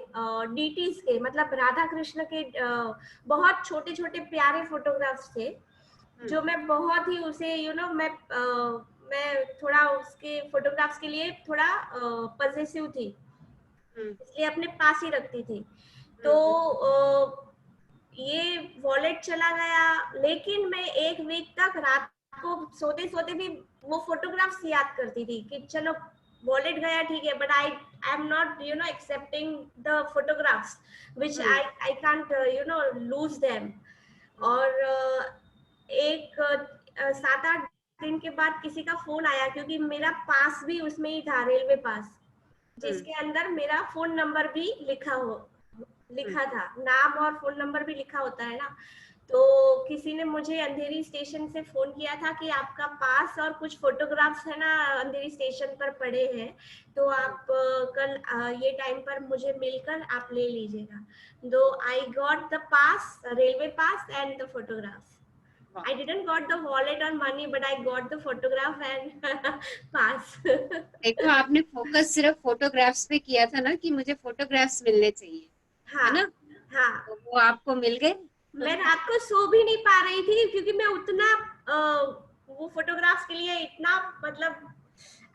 डीटीज के, मतलब राधा कृष्ण के बहुत छोटे छोटे प्यारे फोटोग्राफ्स थे, जो मैं बहुत ही उसे मैं थोड़ा उसके फोटोग्राफ्स के लिए थोड़ा पजेसिव थी, इसलिए अपने पास ही रखती थी। तो ये वॉलेट चला गया, लेकिन मैं 1 वीक तक रात को सोते सोते भी वो फोटोग्राफ्स याद करती थी कि चलो वॉलेट गया ठीक है, but I am not accepting the photographs which I can't loose them. और एक 7-8 दिन के बाद किसी का फोन आया, क्योंकि मेरा पास भी उसमें ही था, रेलवे पास। जिसके अंदर मेरा फोन नंबर भी लिखा था, नाम और फोन नंबर भी लिखा होता है ना। तो किसी ने मुझे अंधेरी स्टेशन से फोन किया था कि आपका पास और कुछ फोटोग्राफ्स है ना अंधेरी स्टेशन पर पड़े हैं, तो आप कल ये टाइम पर मुझे मिलकर आप ले लीजिएगा। दो I got the pass, railway pass and the photographs. I didn't got the wallet or money, but I got the photograph and pass. देखो आपने फोकस सिर्फ फोटोग्राफ्स पे किया था ना कि मुझे फोटोग्राफ्स मिलने चाहिए, हाँ, है ना? हाँ। तो वो आपको मिल गए। मैं रात को सो भी नहीं पा रही थी क्योंकि मैं उतना वो फोटोग्राफ्स के लिए इतना मतलब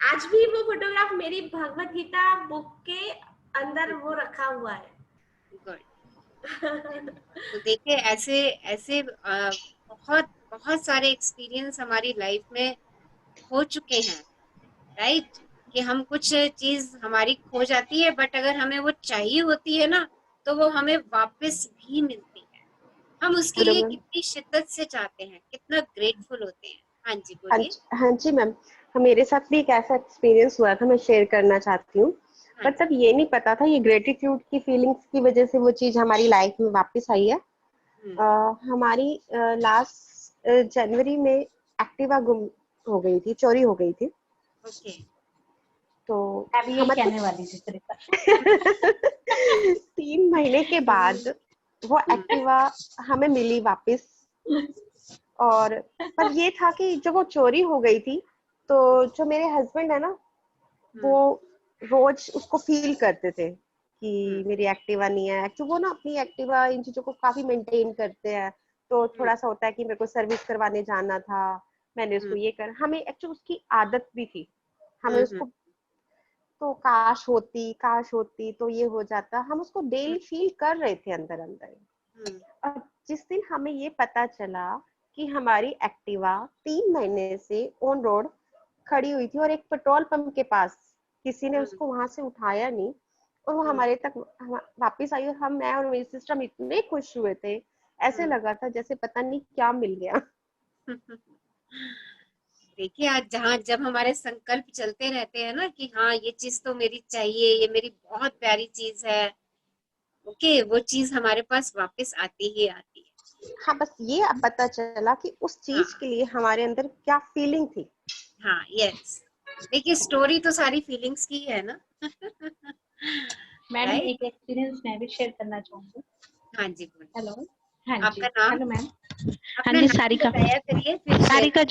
आज भी वो फोटोग्राफ मेरी भगवत गीता बुक के अंदर वो रखा हुआ है। गुड। तो देखिए ऐसे ऐसे बहुत बहुत सारे एक्सपीरियंस हमारी लाइफ में हो चुके हैं, राइट? कि हम कुछ चीज हमारी खो जाती है, बट अगर हमें वो चाहिए होती है ना तो वो हमें वापस भी मिलती है। हम उसके लिए कितनी शिद्दत से चाहते हैं, कितना ग्रेटफुल होते हैं। हाँ जी बोलिए। हाँ जी मैम, मेरे साथ भी एक ऐसा एक्सपीरियंस हुआ था, मैं शेयर करना चाहती हूँ। हाँ मतलब ये नहीं पता था ये ग्रेटिट्यूड की फीलिंग्स की वजह से वो चीज हमारी लाइफ में वापस आई है। हमारी लास्ट जनवरी में एक्टिवा गुम हो गई थी, चोरी हो गई थी। ओके। तो अभी यही कहने वाली थी सरिता। 3 महीने के बाद वो एक्टिवा हमें मिली वापस। और पर ये था कि जब वो चोरी हो गई थी तो जो मेरे हस्बैंड है ना वो रोज उसको फील करते थे कि मेरी एक्टिवा नहीं है। एक्चुअली वो ना अपनी एक्टिवा इन चीजों को काफी मेंटेन करते हैं, तो थोड़ा सा होता है कि मेरे को सर्विस करवाने जाना था, मैंने उसको ये कर, हमें एक्चुअली उसकी आदत भी थी, हमें उसको तो काश होती तो ये हो जाता, हम उसको डेली फील कर रहे थे अंदर अंदर। और जिस दिन हमें ये पता चला कि हमारी एक्टिवा 3 महीने से ऑन रोड खड़ी हुई थी और एक पेट्रोल पंप के पास किसी ने उसको वहां से उठाया नहीं और वो हमारे तक वापस आई, और मैं और मेरी सिस्टर हम इतने खुश हुए थे, ऐसे लगा था जैसे पता नहीं क्या मिल गया। देखिए आज जहाँ जब हमारे संकल्प चलते रहते हैं ना कि हाँ ये चीज तो मेरी चाहिए, ये मेरी बहुत प्यारी चीज है, ओके, वो चीज हमारे पास वापस आती ही आती है। हाँ, बस ये अब पता चला कि उस चीज के लिए हमारे अंदर क्या फीलिंग थी। हाँ यस, देखिए स्टोरी तो सारी फीलिंग्स की है ना। मैडम एक एक्सपीरियंस मैं भी शेयर करना चाहूंगी। हाँ जी बोलिए। हेलो, हाँ जी, आपका नाम? Hello ma'am. हाँ अपना जी, नाम सारिका, बताया करिए फिर सारिका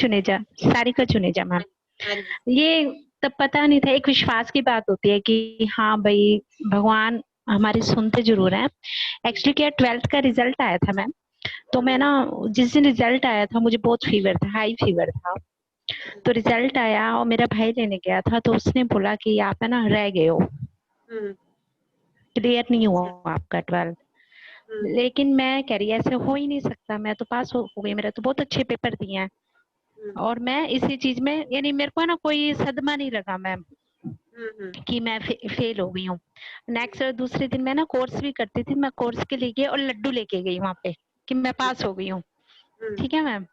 चुनेजा मैम। हाँ जी। ये तब पता नहीं था, एक विश्वास की बात होती है कि हाँ भाई भगवान हमारी सुनते जरूर हैं। एक्चुअली क्या 12th का रिजल्ट आया था मैम, तो मैं ना जिस दिन रिजल्ट आया था मुझे बहुत फीवर था, हाई फीवर था। तो रिजल्ट आया और मेरा भाई लेने गया था, तो उसने बोला कि आप है ना रह गए हो, क्लियर नहीं हुआ आपका 12th। लेकिन मैं कह रही ऐसे हो ही नहीं सकता, मैं तो पास हो गई, मेरे तो बहुत अच्छे पेपर दिए हैं। और मैं इसी चीज में यानी मेरे को ना कोई सदमा नहीं लगा मैम कि मैं फेल हो गई हूँ। नेक्स्ट दूसरे दिन मैं ना कोर्स भी करती थी, मैं कोर्स के लिए गई और लड्डू लेके गई वहां पे कि मैं पास हो गई हूँ। ठीक है मैम,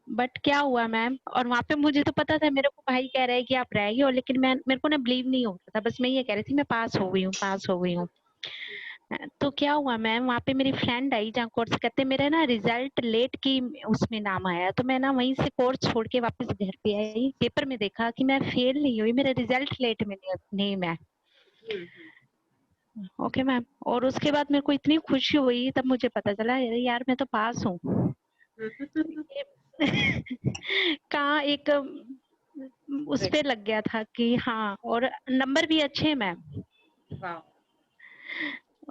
बट क्या हुआ मैम, और वहां पे मुझे तो पता था, मेरे को भाई कह रहा है कि आप रह गए हो, लेकिन मेरे को ना बिलीव नहीं हो रहा था, बस मैं ये कह रही थी मैं पास हो गई हूँ, पास हो गई हूँ। तो क्या हुआ मैम, वहाँ पे मेरी फ्रेंड आई जहाँ कोर्स करते, मेरा ना रिजल्ट लेट की उसमें नाम आया, तो मैं ना वहीं से कोर्स छोड़ के वापस घर पे आई, पेपर में देखा कि मैं फेल नहीं हुई, मेरा रिजल्ट लेट में नेम है। ओके मैम, और उसके बाद मेरे को इतनी खुशी हुई, तब मुझे पता चला यार मैं तो पास हूँ। कहाँ एक उस पे लग गया था कि हाँ, और नंबर भी अच्छे मैम।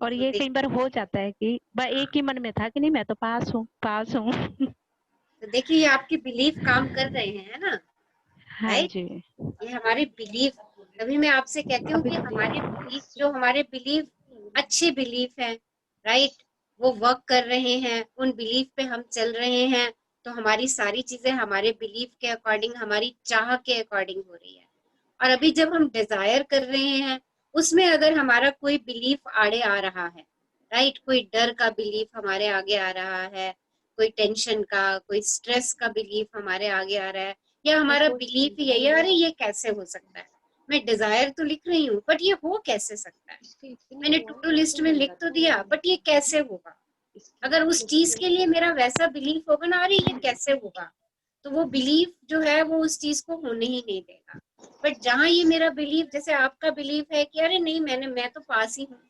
और ये कई बार हो जाता है कि एक ही मन में था कि नहीं मैं तो पास हूँ, पास हूँ। तो देखिए ये आपकी बिलीफ काम कर रहे हैं, है ना? हाँ जी, ये हमारे बिलीफ, तभी मैं आपसे कहती हूँ कि हमारे बिलीफ जो हमारे बिलीफ अच्छे बिलीफ हैं, राइट, वो वर्क कर रहे हैं, उन बिलीफ पे हम चल रहे हैं, तो हमारी सारी चीजें हमारे बिलीफ के अकॉर्डिंग, हमारी चाह के अकॉर्डिंग हो रही है। और अभी जब हम डिजायर कर रहे हैं उसमें अगर हमारा कोई बिलीफ आड़े आ रहा है, राइट, कोई डर का बिलीफ हमारे आगे आ रहा है, कोई टेंशन का, कोई स्ट्रेस का बिलीफ हमारे आगे आ रहा है, या हमारा बिलीफ यही है अरे ये कैसे हो सकता है, मैं डिजायर तो लिख रही हूँ, बट ये हो कैसे सकता है? मैंने टू डू लिस्ट में लिख तो दिया, बट ये कैसे होगा? अगर उस चीज के लिए मेरा वैसा बिलीफ होगा ना, अरे ये कैसे होगा, तो वो बिलीफ जो है वो उस चीज को होने ही नहीं देगा। बट जहाँ ये मेरा बिलीफ, जैसे आपका बिलीफ है कि अरे नहीं मैं तो पास ही हूँ,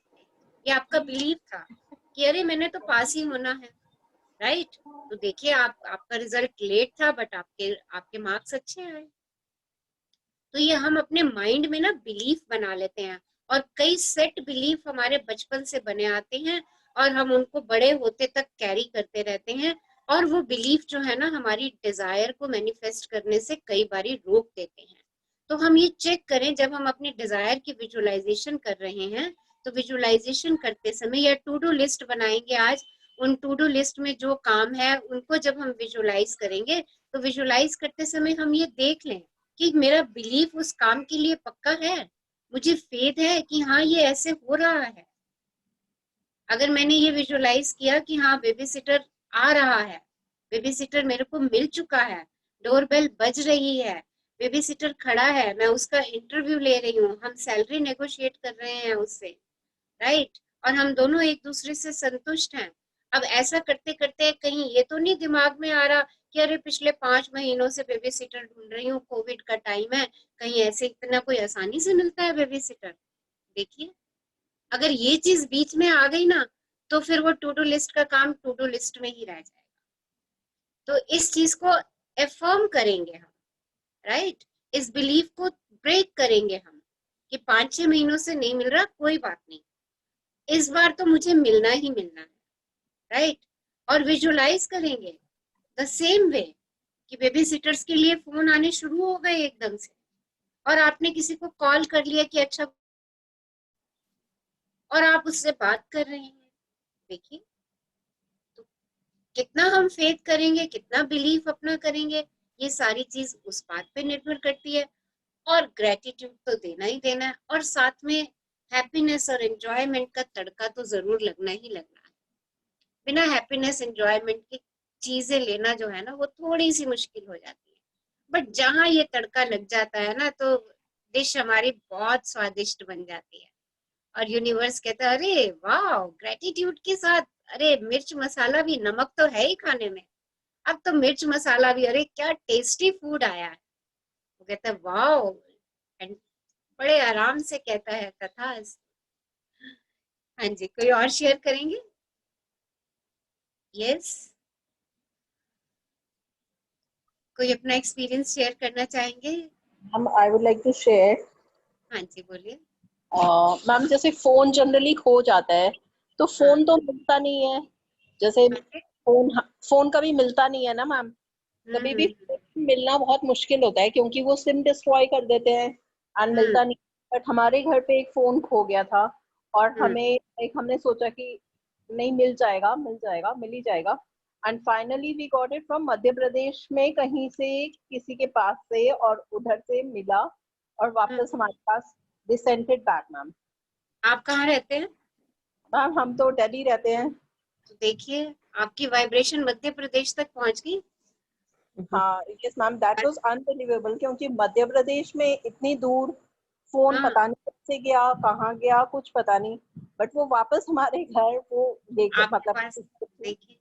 ये आपका बिलीफ था कि अरे मैंने तो पास ही होना है, राइट? तो देखिए आपका रिजल्ट लेट था, बट आपके मार्क्स अच्छे आए। तो ये हम अपने माइंड में ना बिलीफ बना लेते हैं, और कई सेट बिलीफ हमारे बचपन से बने आते हैं, और हम उनको बड़े होते तक कैरी करते रहते हैं, और वो बिलीफ जो है ना हमारी डिजायर को मैनिफेस्ट करने से कई बारी रोक देते हैं। तो हम ये चेक करें, जब हम अपनी डिजायर की विजुअलाइजेशन कर रहे हैं, तो विजुअलाइजेशन करते समय या टू डू लिस्ट बनाएंगे आज, उन टू डू लिस्ट में जो काम है उनको जब हम विजुअलाइज करेंगे, तो विजुअलाइज करते समय हम ये देख लें कि मेरा बिलीफ उस काम के लिए पक्का है, मुझे फेथ है कि हाँ ये ऐसे हो रहा है। अगर मैंने ये विजुअलाइज किया कि हाँ बेबी सिटर आ रहा है, बेबी सिटर मेरे को मिल चुका है, डोरबेल बज रही है, बेबी सिटर खड़ा है, मैं उसका इंटरव्यू ले रही हूँ, हम सैलरी नेगोशिएट कर रहे हैं उससे, राइट? और हम दोनों एक दूसरे से संतुष्ट हैं। अब ऐसा करते करते कहीं ये तो नहीं दिमाग में आ रहा कि अरे पिछले 5 महीनों से बेबी सिटर ढूंढ रही हूँ, कोविड का टाइम है, कहीं ऐसे इतना कोई आसानी से मिलता है बेबी सिटर? देखिए, अगर ये चीज बीच में आ गई ना, तो फिर वो टू डू लिस्ट का काम टू डू लिस्ट में ही रह जाएगा। तो इस चीज को एफर्म करेंगे हम, राइट? इस बिलीफ को ब्रेक करेंगे हम कि 5-6 महीनों से नहीं मिल रहा, कोई बात नहीं, इस बार तो मुझे मिलना ही मिलना है, राइट? और विजुअलाइज करेंगे द सेम वे कि बेबी सिटर्स के लिए फोन आने शुरू हो गए एकदम से, और आपने किसी को कॉल कर लिया कि अच्छा, और आप उससे बात कर रहे हैं। देखिए, तो कितना हम फेथ करेंगे, कितना बिलीफ अपना करेंगे, ये सारी चीज उस बात पे निर्भर करती है। और ग्रेटिट्यूड तो देना ही देना है, और साथ में हैप्पीनेस और एंजॉयमेंट का तड़का तो जरूर लगना ही लगना है। बिना हैप्पीनेस एंजॉयमेंट की चीजें लेना जो है ना, वो थोड़ी सी मुश्किल हो जाती है। बट जहाँ ये तड़का लग जाता है ना, तो डिश हमारी बहुत स्वादिष्ट बन जाती है, और यूनिवर्स कहता है अरे वाह, ग्रेटिट्यूड के साथ, अरे मिर्च मसाला भी, नमक तो है ही खाने में, अब तो मिर्च मसाला भी, अरे क्या टेस्टी फूड आया है। वो कहता है वाह, एंड बड़े आराम से कहता है तथास्तु। हाँ जी, कोई और शेयर करेंगे? यस, कोई अपना एक्सपीरियंस शेयर करना चाहेंगे? I would like to share. हाँ जी, बोलिए। मैम जैसे फोन जनरली खो जाता है, तो फोन तो मिलता नहीं है, जैसे फोन कभी मिलता नहीं है ना मैम, कभी भी मिलना बहुत मुश्किल होता है, क्योंकि वो सिम डिस्ट्रॉय कर देते हैं एंड मिलता नहीं। बट हमारे घर पे एक फोन खो गया था, और हमने सोचा कि नहीं, मिल जाएगा मिल ही जाएगा, and finally we got it from Madhya Pradesh में कहीं से, किसी के पास से, और उधर से मिला और वापस हमारे पास they sent it back, ma'am. आप कहाँ रहते हैं? मैम हम तो दिल्ली रहते हैं। तो देखिए, आपकी वाइब्रेशन मध्य प्रदेश तक पहुंच गई। हाँ, yes ma'am, that was unbelievable, क्योंकि मध्य प्रदेश में इतनी दूर फोन पता नहीं कैसे गया, कहाँ गया, कुछ पता नहीं, बट वो वापस हमारे घर वो लेकर, मतलब देखिए,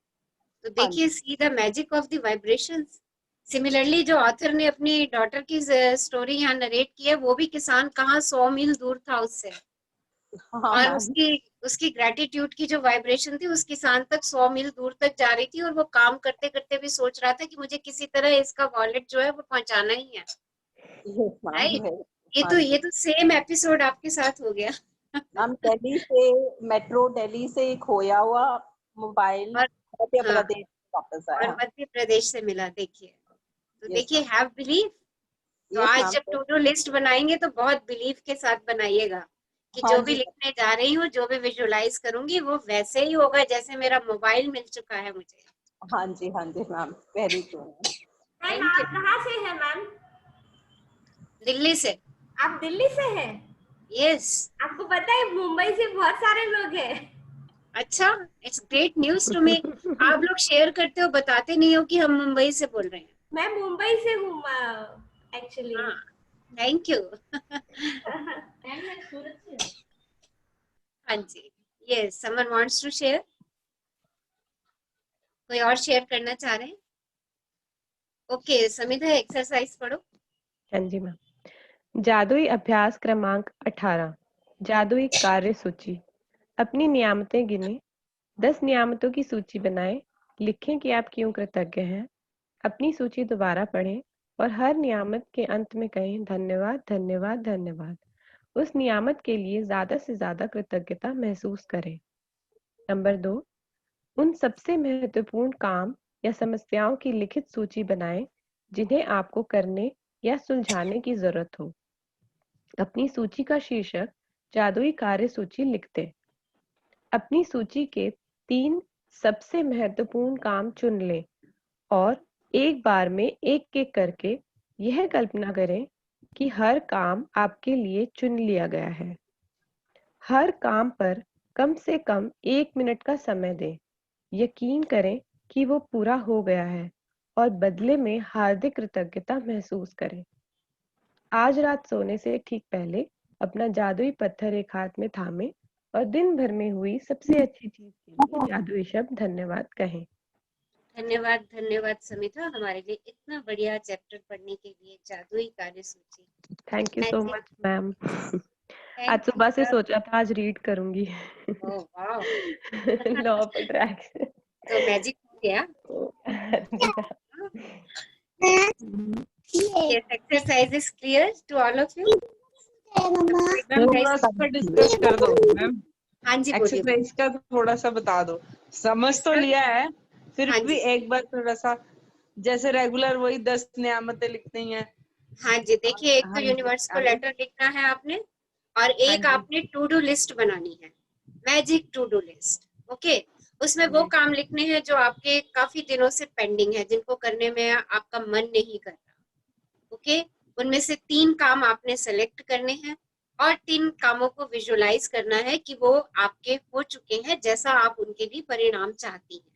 तो देखिए, see the magic of the vibrations. Similarly जो ऑथर ने अपनी डॉटर की स्टोरी यहाँ नरेट की है, वो भी किसान कहाँ 100 मील दूर था उससे, और उसकी ग्रेटिट्यूड की जो वाइब्रेशन थी, उस किसान तक 100 मील दूर तक जा रही थी, और वो काम करते करते भी सोच रहा था कि मुझे किसी तरह इसका वॉलेट जो है वो पहुंचाना ही है, राइट? ये तो सेम एपिसोड आपके साथ हो गया। हम दिल्ली से, मेट्रो दिल्ली से खोया हुआ मोबाइल मध्य प्रदेश वापस आया, और मध्य प्रदेश से मिला। देखिए, तो देखिए, हैव बिलीव। तो आज जब टू डू लिस्ट बनाएंगे तो बहुत बिलीव के साथ बनाइएगा कि जो भी लिखने जा रही हूँ, जो भी विजुअलाइज करूंगी, वो वैसे ही होगा जैसे मेरा मोबाइल मिल चुका है मुझे। हाँ जी मैम, वेरी ट्रू। मैम आप कहाँ से हैं मैम? दिल्ली से। आप दिल्ली से हैं? यस। आपको पता है मुंबई से बहुत सारे लोग हैं। अच्छा, it's great news to me. आप लोग शेयर करते हो, बताते नहीं हो कि हम मुंबई से बोल रहे हैं। मैं मुंबई से हूँ एक्चुअली। Thank you. हाँ जी, yes, someone wants to share? कोई और शेयर करना चाह रहे हैं? ओके, समिधा एक्सरसाइज पढ़ो। हाँ जी मैम। जादुई अभ्यास क्रमांक 18, जादुई कार्य सूची। अपनी नियामतें गिने, 10 नियामतों की सूची बनाएं, लिखें कि आप क्यों कृतज्ञ हैं। अपनी सूची दोबारा पढ़ें और हर नियामत के अंत में कहें धन्यवाद धन्यवाद धन्यवाद। उस नियामत के लिए ज्यादा से ज्यादा कृतज्ञता महसूस करें। नंबर 2, उन सबसे महत्वपूर्ण काम या समस्याओं की लिखित सूची बनाएं जिन्हें आपको करने या सुलझाने की जरूरत हो। अपनी सूची का शीर्षक जादुई कार्य सूची लिख दें। अपनी सूची के 3 सबसे महत्वपूर्ण काम चुन लें और एक बार में एक-एक करके यह कल्पना करें कि हर काम आपके लिए चुन लिया गया है। हर काम पर कम से कम 1 मिनट का समय दें। यकीन करें कि वो पूरा हो गया है और बदले में हार्दिक कृतज्ञता महसूस करें। आज रात सोने से ठीक पहले अपना जादुई पत्थर एक हाथ में थामें और दिन भर में हुई सबसे अच्छी चीज के लिए जादुई शब्द धन्यवाद कहें। धन्यवाद धन्यवाद समिधा, हमारे लिए इतना बढ़िया चैप्टर पढ़ने के लिए, जादुई कार्य सूची। Thank you so magic, much ma'am. आज थैंक यू सुबह से सर। सोचा था आज रीड करूंगी। Oh wow. Law of attraction. तो मैजिक हो गया। Yes, exercise is clear to all of you. Ma'am थोड़ा सा डिस्कस कर दो मैम, हाँ जी बोलिए। एक्सरसाइज का थोड़ा सा बता दो। समझ तो Discuss- लिया है, फिर हाँ भी जी। एक बार थोड़ा सा, जैसे रेगुलर वही 10 नियामतें लिखनी है। हाँ जी, देखिए एक तो हाँ जी, यूनिवर्स को आगे। लेटर लिखना है आपने, और हाँ एक जी। आपने टू डू लिस्ट बनानी है, magic to do list. Okay, उसमें वो जी। काम लिखने हैं जो आपके काफी दिनों से पेंडिंग है, जिनको करने में आपका मन नहीं कर रहा। ओके, उनमें से 3 काम आपने सेलेक्ट करने हैं और 3 कामों को विजुअलाइज करना है कि वो आपके हो चुके हैं जैसा आप उनके लिए परिणाम चाहती हैं।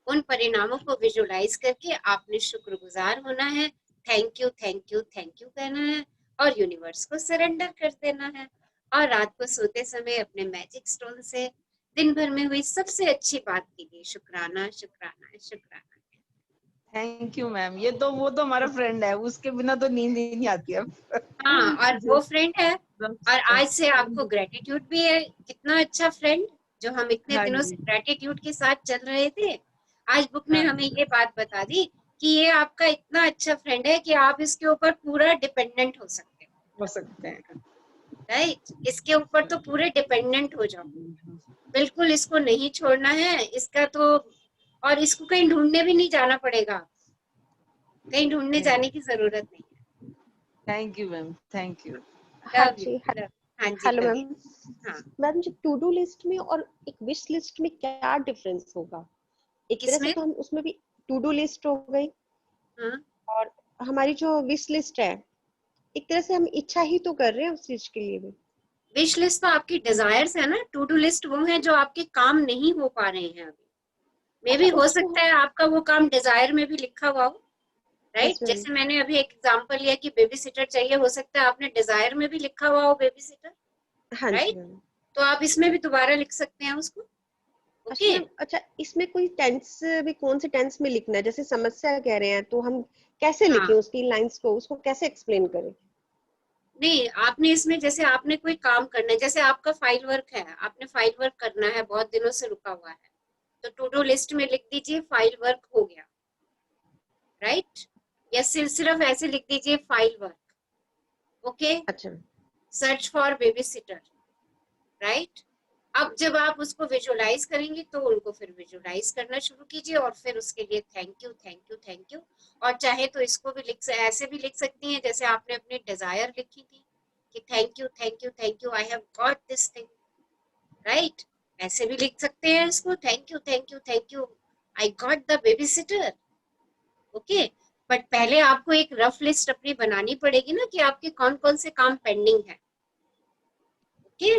उन परिणामों को विजुअलाइज करके आपने शुक्रगुजार होना है, thank you thank you thank you कहना है और यूनिवर्स को सरेंडर कर देना है। और रात को सोते समय अपने मैजिक स्टोन से दिन भर में हुई सबसे अच्छी बात के लिए शुक्राना शुक्राना शुक्राना। थैंक यू मैम, ये तो वो तो हमारा फ्रेंड है, उसके बिना तो नींद ही नहीं आती अब। हाँ, और वो फ्रेंड है, और आज से आपको ग्रेटिट्यूड भी है। कितना अच्छा फ्रेंड, जो हम इतने हाँ दिनों जी। से ग्रेटिट्यूड के साथ चल रहे थे, आज बुक ने हाँ हमें ये बात बता दी कि ये आपका इतना अच्छा फ्रेंड है कि आप इसके ऊपर पूरा डिपेंडेंट हो सकते हो सकते हैं। राइट, इसके ऊपर तो पूरे डिपेंडेंट हो जाओ, बिल्कुल इसको नहीं छोड़ना है इसका तो। और इसको कहीं ढूंढने भी नहीं जाना पड़ेगा, कहीं ढूंढने जाने की जरूरत नहीं है। Thank you ma'am, thank you. हाँ लव यू, जी। लव। हाँ जी हेलो कविता। मैम। हाँ, ma'am ji, to do list में और एक विश लिस्ट में क्या डिफरेंस होगा? एक तरह से किसमें? तो हम उसमें भी टू डू लिस्ट हो गई, हाँ, और हमारी जो विश लिस्ट है, एक तरह से हम इच्छा ही तो कर रहे हैं उस चीज के लिए भी। विश लिस्ट तो आपकी डिजायर्स है ना, टू डू लिस्ट वो है जो आपके काम नहीं हो पा रहे हैं अभी। मे भी अच्छा, हो उसको सकता है आपका वो काम डिजायर में भी लिखा हुआ हो, राइट। Yes ma'am. जैसे मैंने अभी एक एग्जांपल लिया कि बेबी सिटर चाहिए, हो सकता है आपने डिजायर में भी लिखा हुआ हो बेबी सिटर, हाँ जी राइट। मैम। तो आप इसमें भी दोबारा लिख सकते हैं उसको। अच्छा ओके, मैम, अच्छा इसमें कोई टेंस भी कौन से टेंस में लिखना है? जैसे समस्या कह रहे हैं तो हम कैसे हाँ, लिखें उसकी लाइंस को, उसको कैसे एक्सप्लेन करें? नहीं आपने इसमें जैसे आपने कोई काम करना है, जैसे आपका फाइल वर्क है, आपने फाइल वर्क करना है, बहुत दिनों से रुका हुआ है, तो टू डू लिस्ट में लिख दीजिए फाइल वर्क हो गया, राइट। या सिर्फ ऐसे लिख दीजिए फाइल वर्क। ओके, अच्छा search for baby sitter, right. अब जब आप उसको विजुअलाइज करेंगे तो उनको फिर विजुअलाइज करना शुरू कीजिए, और फिर उसके लिए thank you thank you thank you. और चाहे तो इसको भी ऐसे भी लिख सकती हैं जैसे आपने अपनी डिजायर लिखी थी कि thank you thank you thank you, I have got this thing, right. ऐसे भी लिख सकते हैं इसको, thank you thank you thank you, I got the baby sitter. Okay, but पहले आपको एक रफ लिस्ट अपनी बनानी पड़ेगी ना कि आपके कौन कौन से काम पेंडिंग है। ओके,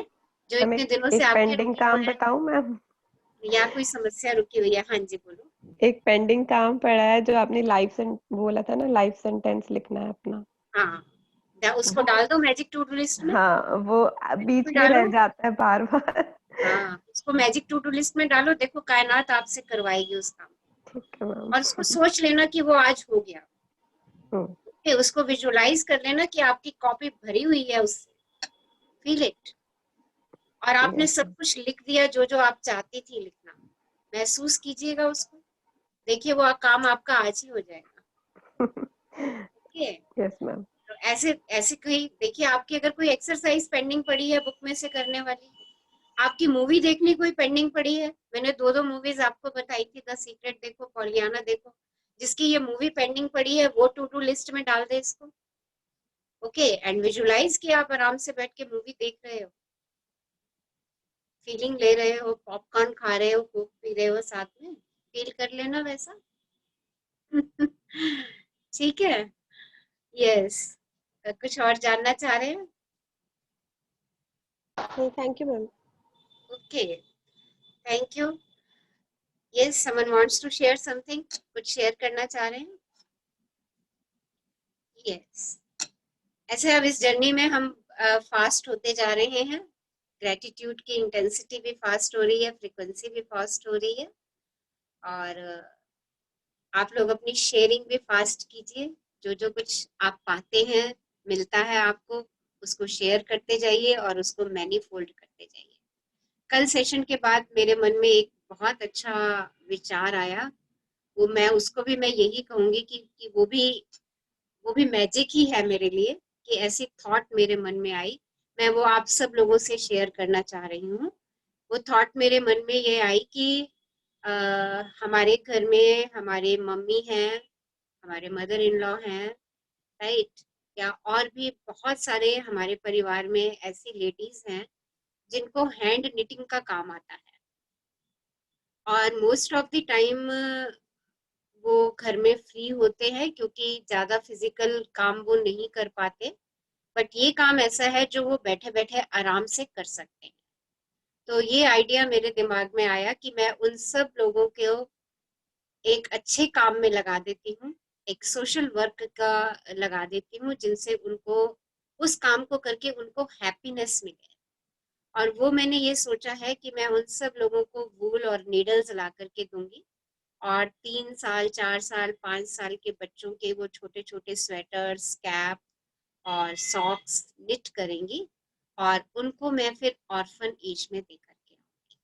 जो हमें इतने दिनों से एक आपके पेंडिंग रुके काम हुए हैं, बताऊं मैम? या कोई समस्या रुकी हुई है। हाँ जी बोलो। एक पेंडिंग काम पड़ा है जो आपने लाइफ बोला था ना, लाइफ सेंटेंस लिखना है अपना। हाँ, क्या उसको डाल दो मैजिक टू डू लिस्ट में? हाँ, वो बीच में रह जाता है बार बार। हाँ, उसको मैजिक टू डू लिस्ट में डालो, देखो कायनात आपसे करवाएगी उस काम। ठीक है मैम। और उसको सोच लेना कि वो आज हो गया। हम्म, उसको विजुअलाइज कर लेना कि आपकी कॉपी भरी हुई है उससे, फील इट। और आपने सब कुछ लिख दिया जो जो आप चाहती थी लिखना, महसूस कीजिएगा उसको, देखिए वो काम आपका आज ही हो जाएगा। Okay, yes ma'am. तो ऐसे ऐसे कोई देखिए, आपकी अगर कोई एक्सरसाइज पेंडिंग पड़ी है बुक में से करने वाली, आपकी मूवी देखनी कोई पेंडिंग पड़ी है, मैंने 2 मूवीज आपको बताई थी, द सीक्रेट देखो, पॉलियाना देखो, जिसकी ये मूवी पेंडिंग पड़ी है वो टू डू लिस्ट में डाल दे इसको। ओके, एंड विजुअलाइज कि आप आराम से बैठ के मूवी देख रहे हो, फीलिंग ले रहे हो, पॉपकॉर्न खा रहे हो, कोक पी रहे हो साथ में, फील कर लेना वैसा। ठीक है, यस। कुछ और जानना चाह रहे हैं? Thank you ma'am. Okay, thank you. Yes, someone wants to share something, कुछ शेयर करना चाह रहे हैं? यस, ऐसे अब इस जर्नी में हम फास्ट होते जा रहे हैं, ग्रेटिट्यूड की इंटेंसिटी भी फास्ट हो रही है, फ्रीक्वेंसी भी फास्ट हो रही है, और आप लोग अपनी शेयरिंग भी फास्ट कीजिए। जो जो कुछ आप पाते हैं, मिलता है आपको, उसको शेयर करते जाइए और उसको मैनीफोल्ड करते जाइए। कल सेशन के बाद मेरे मन में एक बहुत अच्छा विचार आया, वो मैं उसको भी मैं यही कहूंगी कि वो भी मैजिक ही है मेरे लिए, कि ऐसी थॉट मेरे मन में आई, मैं वो आप सब लोगों से शेयर करना चाह रही हूँ। वो थॉट मेरे मन में ये आई कि हमारे घर में हमारे मम्मी हैं, हमारे मदर इन लॉ हैं, राइट, या और भी बहुत सारे हमारे परिवार में ऐसी लेडीज हैं जिनको हैंड निटिंग का काम आता है, और मोस्ट ऑफ द टाइम वो घर में फ्री होते हैं क्योंकि ज्यादा फिजिकल काम वो नहीं कर पाते, बट ये काम ऐसा है जो वो बैठे बैठे आराम से कर सकते हैं। तो ये आइडिया मेरे दिमाग में आया कि मैं उन सब लोगों को एक अच्छे काम में लगा देती हूँ, एक सोशल वर्क का लगा देती हूँ, जिनसे उनको उस काम को करके उनको हैप्पीनेस मिले। और वो मैंने ये सोचा है कि मैं उन सब लोगों को वूल और नीडल्स ला करके दूंगी, और 3 साल 4 साल 5 साल के बच्चों के वो छोटे छोटे स्वेटर्स, कैप और सॉक्स निट करेंगी, और उनको मैं फिर ऑर्फन एज में दे करके आऊंगी।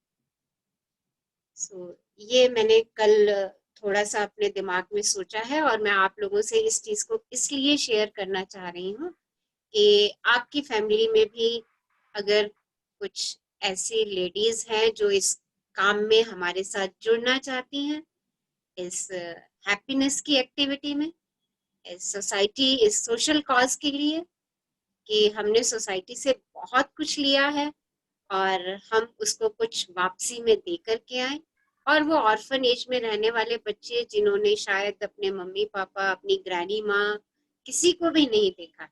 सो ये मैंने कल थोड़ा सा अपने दिमाग में सोचा है, और मैं आप लोगों से इस चीज को इसलिए शेयर करना चाह रही हूँ कि आपकी फैमिली में भी अगर कुछ ऐसी लेडीज हैं जो इस काम में हमारे साथ जुड़ना चाहती हैं, इस हैप्पीनेस की एक्टिविटी में, इस सोसाइटी, इस सोशल कॉज के लिए, कि हमने सोसाइटी से बहुत कुछ लिया है और हम उसको कुछ वापसी में दे करके आए, और वो ऑर्फन एज में रहने वाले बच्चे जिन्होंने शायद अपने मम्मी पापा, अपनी ग्रैनी माँ, किसी को भी नहीं देखा है,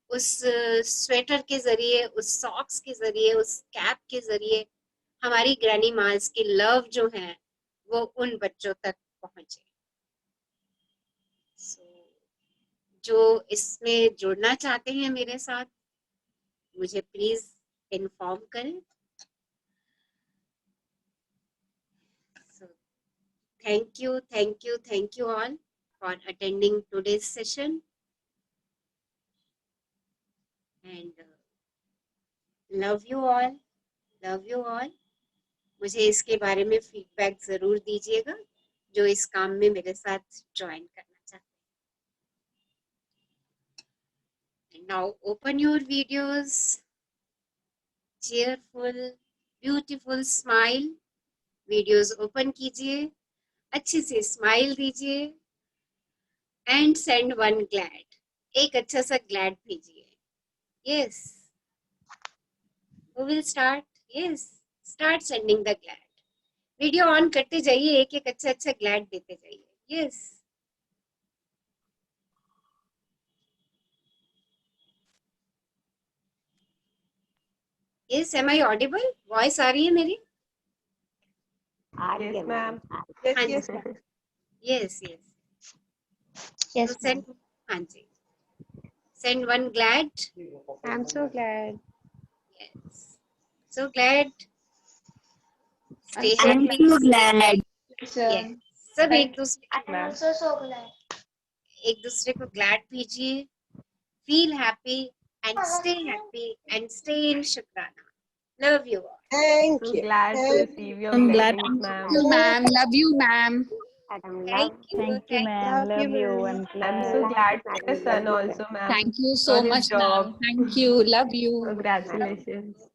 उस स्वेटर के जरिए, उस सॉक्स के जरिए, उस कैप के जरिए हमारी ग्रैनी मास की लव जो है वो उन बच्चों तक पहुंचे। जो इसमें जुड़ना चाहते हैं मेरे साथ, मुझे प्लीज इन्फॉर्म करें। Thank you all for attending today's session, and love you all. मुझे इसके बारे में फीडबैक जरूर दीजिएगा जो इस काम में मेरे साथ ज्वाइन करना चाहते हैं। Now open your videos, cheerful, beautiful smile, videos open कीजिए, अच्छे से स्माइल दीजिए, एंड सेंड वन ग्लैड, एक अच्छा सा ग्लैड भेजिए। Yes, who will start? Yes, start sending the glad. Video on करते जाइए, एक एक अच्छा अच्छा ग्लैड देते जाइए। Yes, yes, am I audible? Voice आ रही है मेरी? Yes ma'am. हाँ जी, यस, यस हाँ जी। Send one glad. I'm so glad. Yes. So glad. Stay I'm happy. so glad. Yes. सब एक दूसरे I'm also so glad. एक दूसरे को glad कीजिए. Feel happy and stay happy and stay in Shukrana. Love you all. Thank So you. glad to Thank receive your I'm glad. blessings, ma'am. Thank you, ma'am. Love you, ma'am. Thank you. Thank you, ma'am. Love you, Love you. ma'am. I'm so glad for your son also, ma'am. Thank you so For his much, job. ma'am. Thank you. Love you. Congratulations.